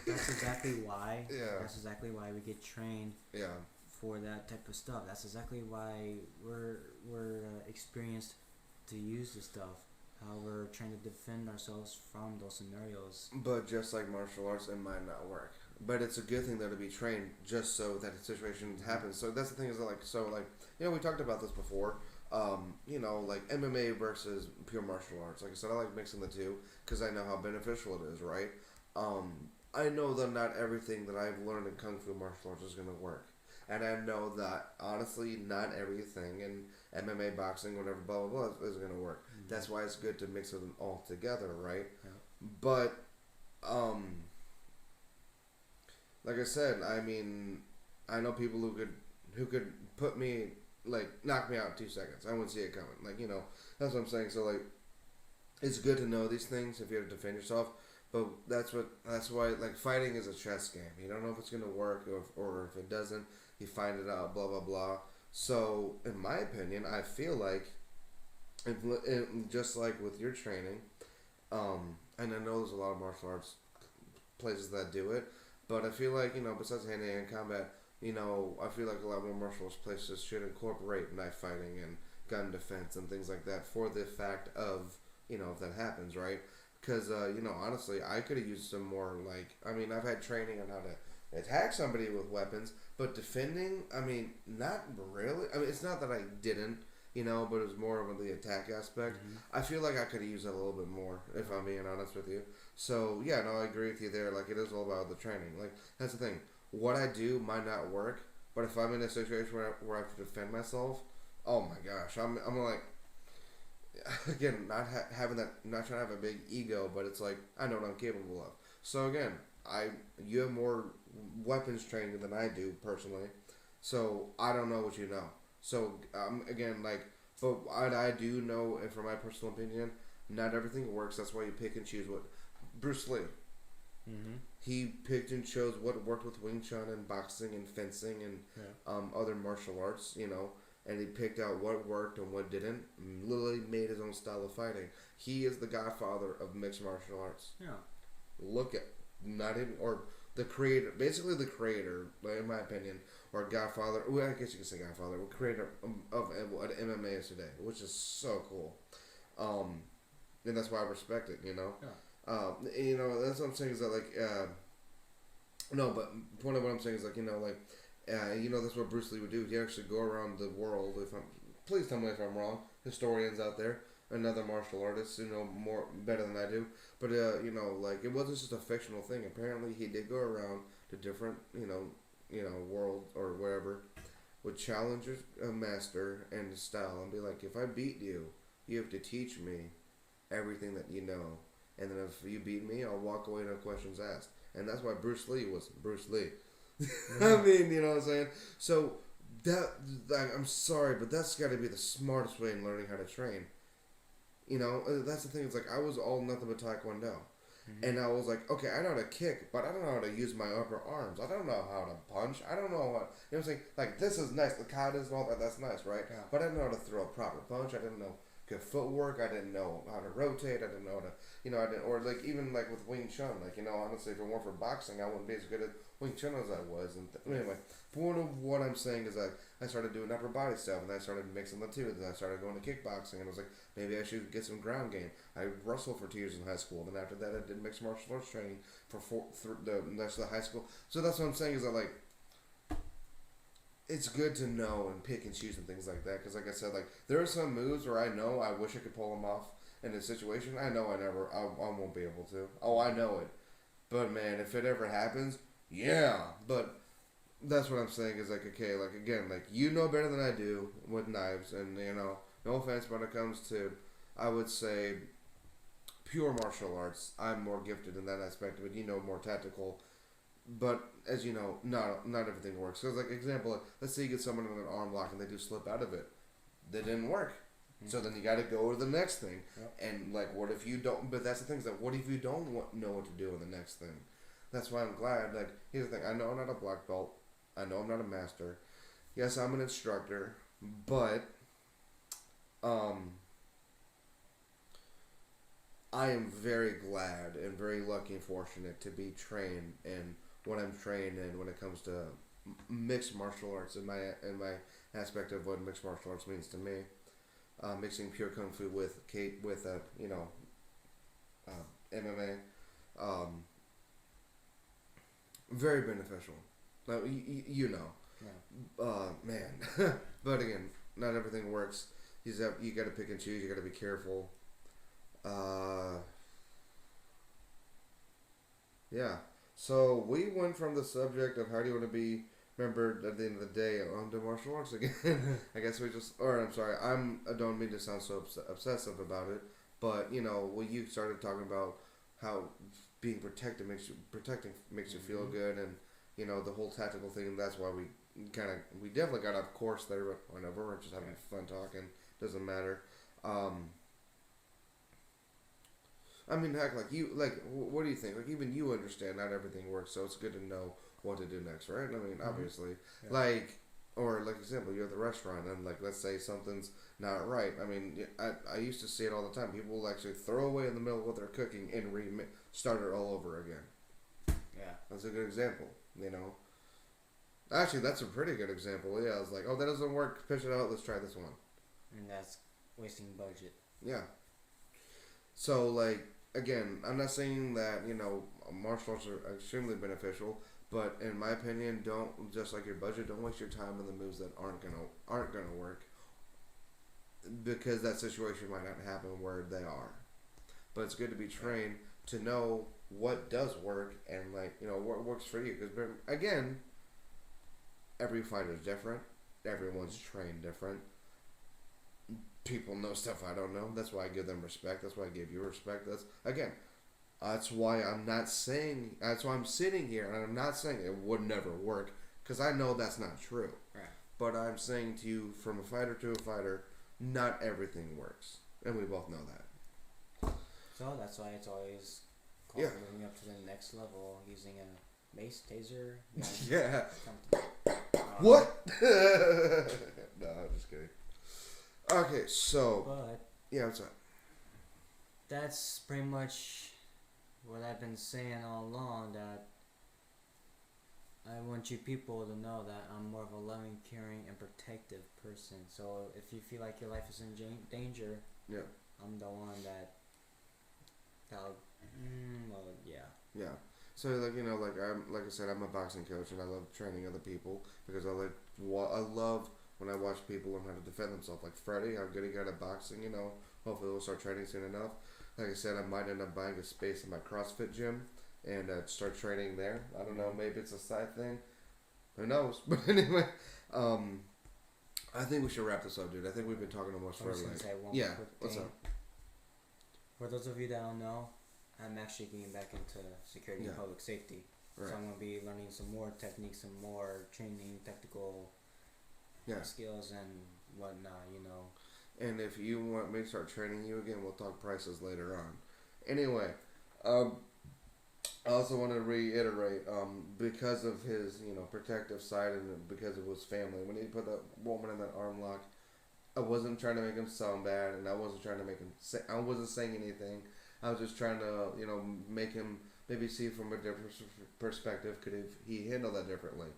Speaker 2: That's exactly why.
Speaker 1: Yeah.
Speaker 2: That's exactly why we get trained.
Speaker 1: Yeah.
Speaker 2: For that type of stuff. That's exactly why we're experienced to use this stuff. How we're trying to defend ourselves from those scenarios.
Speaker 1: But just like martial arts, it might not work. But it's a good thing though to be trained just so that situation happens. So that's the thing is that we talked about this before. Like MMA versus pure martial arts. Like I said, I like mixing the two because I know how beneficial it is, right? I know that not everything that I've learned in Kung Fu martial arts is going to work. And I know that, honestly, not everything in MMA, boxing, whatever, blah, blah, blah, is going to work. Mm-hmm. That's why it's good to mix it all together, right? Yeah. But, like I said, I mean, I know people who could put me, like, knock me out in 2 seconds. I wouldn't see it coming. Like, that's what I'm saying. So, like, it's good to know these things if you have to defend yourself. But that's why, like, fighting is a chess game. You don't know if it's going to work or if it doesn't. You find it out, blah, blah, blah. So, in my opinion, I feel like, just like with your training, and I know there's a lot of martial arts places that do it, but I feel like, besides hand-to-hand combat, I feel like a lot more martial arts places should incorporate knife fighting and gun defense and things like that for the fact of, if that happens, right? Because, honestly, I could have used some more, I've had training on how to attack somebody with weapons, but defending, not really. It's not that I didn't, but it was more of the attack aspect. Mm-hmm. I feel like I could have used that a little bit more, if I'm being honest with you. So, yeah, no, I agree with you there. Like, it is all about the training. Like, that's the thing. What I do might not work, but if I'm in a situation where I have to defend myself, oh my gosh, I'm like, again, not trying to have a big ego, but it's like, I know what I'm capable of. So, again, you have more weapons training than I do personally, so I don't know what you know. So again, but what I do know, and from my personal opinion, not everything works. That's why you pick and choose what. Bruce Lee, he picked and chose what worked with Wing Chun and boxing and fencing and other martial arts, and he picked out what worked and what didn't. And literally made his own style of fighting. He is the godfather of mixed martial arts. Yeah, look at. Not even, or the creator, basically the creator, in my opinion, or godfather, well, I guess you could say godfather, or creator of what MMA is today, which is so cool. And that's why I respect it, Yeah. That's what I'm saying is that, no, but point of what I'm saying is that's what Bruce Lee would do. He'd actually go around the world, please tell me if I'm wrong, historians out there, another martial artist, more better than I do. But it wasn't just a fictional thing. Apparently, he did go around to different, world or wherever, would challenge a master and his style and be like, if I beat you, you have to teach me everything that you know, and then if you beat me, I'll walk away no questions asked. And that's why Bruce Lee was Bruce Lee. I mean, you know what I'm saying? So I'm sorry, but that's got to be the smartest way in learning how to train. That's the thing. It's like I was all nothing but Taekwondo. Mm-hmm. And I was like, okay, I know how to kick, but I don't know how to use my upper arms. I don't know how to punch. I don't know what, what I'm saying? Like, this is nice. The katas and all that, that's nice, right? Yeah. But I didn't know how to throw a proper punch. I didn't know good footwork. I didn't know how to rotate. I didn't know how to, I didn't, or even with Wing Chun, honestly, if it weren't for boxing, I wouldn't be as good at Wing Chun as I was. And anyway, point of what I'm saying is I started doing upper body stuff, and I started mixing the two. Then I started going to kickboxing, and I was like, maybe I should get some ground game. I wrestled for 2 years in high school. Then after that, I did mixed martial arts training for the rest of the high school. So that's what I'm saying is that it's good to know and pick and choose and things like that. Because like I said, there are some moves where I know I wish I could pull them off in a situation. I know I won't be able to. Oh, I know it. But man, if it ever happens, yeah. But that's what I'm saying is okay, again, you know better than I do with knives, and no offense when it comes to, I would say, pure martial arts. I'm more gifted in that aspect of it. More tactical. But as you know, not everything works. Because example, let's say you get someone in an arm lock and they do slip out of it. That didn't work. Mm-hmm. So then you got to go to the next thing. Yep. And what if you don't? But that's the thing is that what if you don't know what to do in the next thing? That's why I'm glad. Here's the thing. I know I'm not a black belt. I know I'm not a master. Yes, I'm an instructor. But I am very glad and very lucky and fortunate to be trained in what I'm trained in when it comes to mixed martial arts in my aspect of what mixed martial arts means to me. Mixing pure kung fu with MMA, very beneficial. Now you know, man. But again, not everything works. You got to pick and choose. You got to be careful. Yeah. So we went from the subject of how do you want to be remembered at the end of the day onto martial arts again. I guess I don't mean to sound so obsessive about it, but when you started talking about how being protected makes you feel good, and the whole tactical thing. That's why we definitely got off course there, but whatever. We're just having fun talking. Doesn't matter. I mean, heck, what do you think? Like, even you understand not everything works, so it's good to know what to do next, right? I mean, obviously, or like example, you're at the restaurant, and let's say something's not right. I mean, I used to see it all the time. People will actually throw away in the middle of what they're cooking and start it all over again.
Speaker 2: Yeah,
Speaker 1: that's a good example. Actually, that's a pretty good example. Yeah, I was like, oh, that doesn't work. Pitch it out. Let's try this one.
Speaker 2: And that's wasting budget.
Speaker 1: Yeah. So, again, I'm not saying that, martial arts are extremely beneficial, but in my opinion, don't, just like your budget, don't waste your time on the moves that aren't gonna work, because that situation might not happen where they are. But it's good to be trained to know what does work and, what works for you. Because, again, every fighter is different. Everyone's trained different. People know stuff I don't know. That's why I give them respect. That's why I give you respect. That's why I'm sitting here and I'm not saying it would never work, because I know that's not true.
Speaker 2: Right.
Speaker 1: But I'm saying to you, from a fighter to a fighter, not everything works, and we both know that.
Speaker 2: So that's why it's always moving up to the next level using a mace, taser.
Speaker 1: Yeah. What? No, I'm just kidding. Okay, so.
Speaker 2: But.
Speaker 1: Yeah, what's up?
Speaker 2: That's pretty much what I've been saying all along, that I want you people to know that I'm more of a loving, caring, and protective person. So if you feel like your life is in danger, I'm the one yeah.
Speaker 1: So like I said, I'm a boxing coach, and I love training other people because I love when I watch people learn how to defend themselves. Like Freddie, I'm getting good at boxing. Hopefully we'll start training soon enough. Like I said, I might end up buying a space in my CrossFit gym and start training there. I don't know, maybe it's a side thing. Who knows? But anyway, I think we should wrap this up, dude. I think we've been talking almost for what's up?
Speaker 2: For those of you that don't know, I'm actually getting back into security and public safety.
Speaker 1: Right.
Speaker 2: So I'm going to be learning some more techniques, some more training, tactical skills and whatnot,
Speaker 1: And if you want me to start training you again, we'll talk prices later on. Anyway, I also want to reiterate, because of his, protective side and because of his family, when he put that woman in that arm lock, I wasn't trying to make him sound bad, and I wasn't trying to make him I wasn't saying anything. I was just trying to, make him maybe see from a different perspective. Could he handle that differently?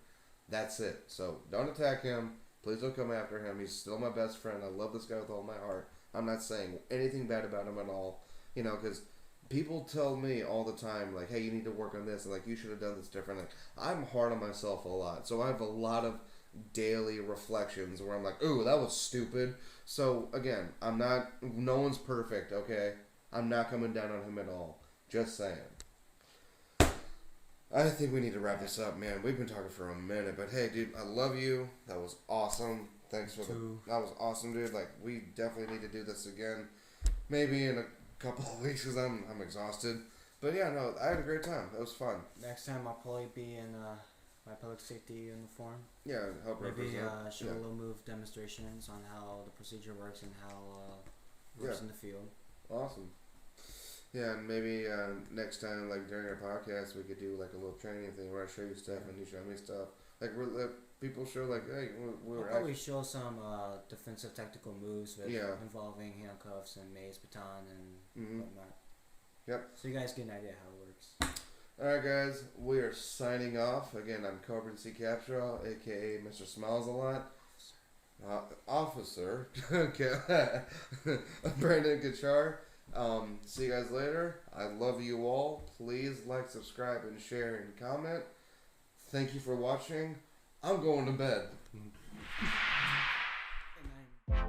Speaker 1: That's it. So don't attack him. Please don't come after him. He's still my best friend. I love this guy with all my heart. I'm not saying anything bad about him at all. Because people tell me all the time, like, hey, you need to work on this, and you should have done this differently. I'm hard on myself a lot. So I have a lot of daily reflections where I'm like, ooh, that was stupid. So again, no one's perfect, okay? I'm not coming down on him at all. Just saying. I think we need to wrap this up, man. We've been talking for a minute, but hey, dude, I love you. That was awesome. Thanks for that was awesome, dude. We definitely need to do this again. Maybe in a couple of weeks, because I'm exhausted. But yeah, no, I had a great time. It was fun.
Speaker 2: Next time I'll probably be in my public safety uniform.
Speaker 1: Yeah, help
Speaker 2: maybe
Speaker 1: represent.
Speaker 2: show a little move demonstrations on how the procedure works and how it works in the field.
Speaker 1: Awesome. Yeah, and maybe next time, during our podcast, we could do a little training thing where I show you stuff and you show me stuff. People show hey,
Speaker 2: we'll probably show some defensive tactical moves with involving handcuffs and mace, baton, and whatnot.
Speaker 1: Yep.
Speaker 2: So you guys get an idea how it works.
Speaker 1: Alright guys, we are signing off. Again, I'm Coburn C. Capshaw, aka Mr. Smilesalot. Officer Brandon Kacar. See you guys later. I love you all. Please like, subscribe, and share and comment. Thank you for watching. I'm going to bed.
Speaker 2: Good night.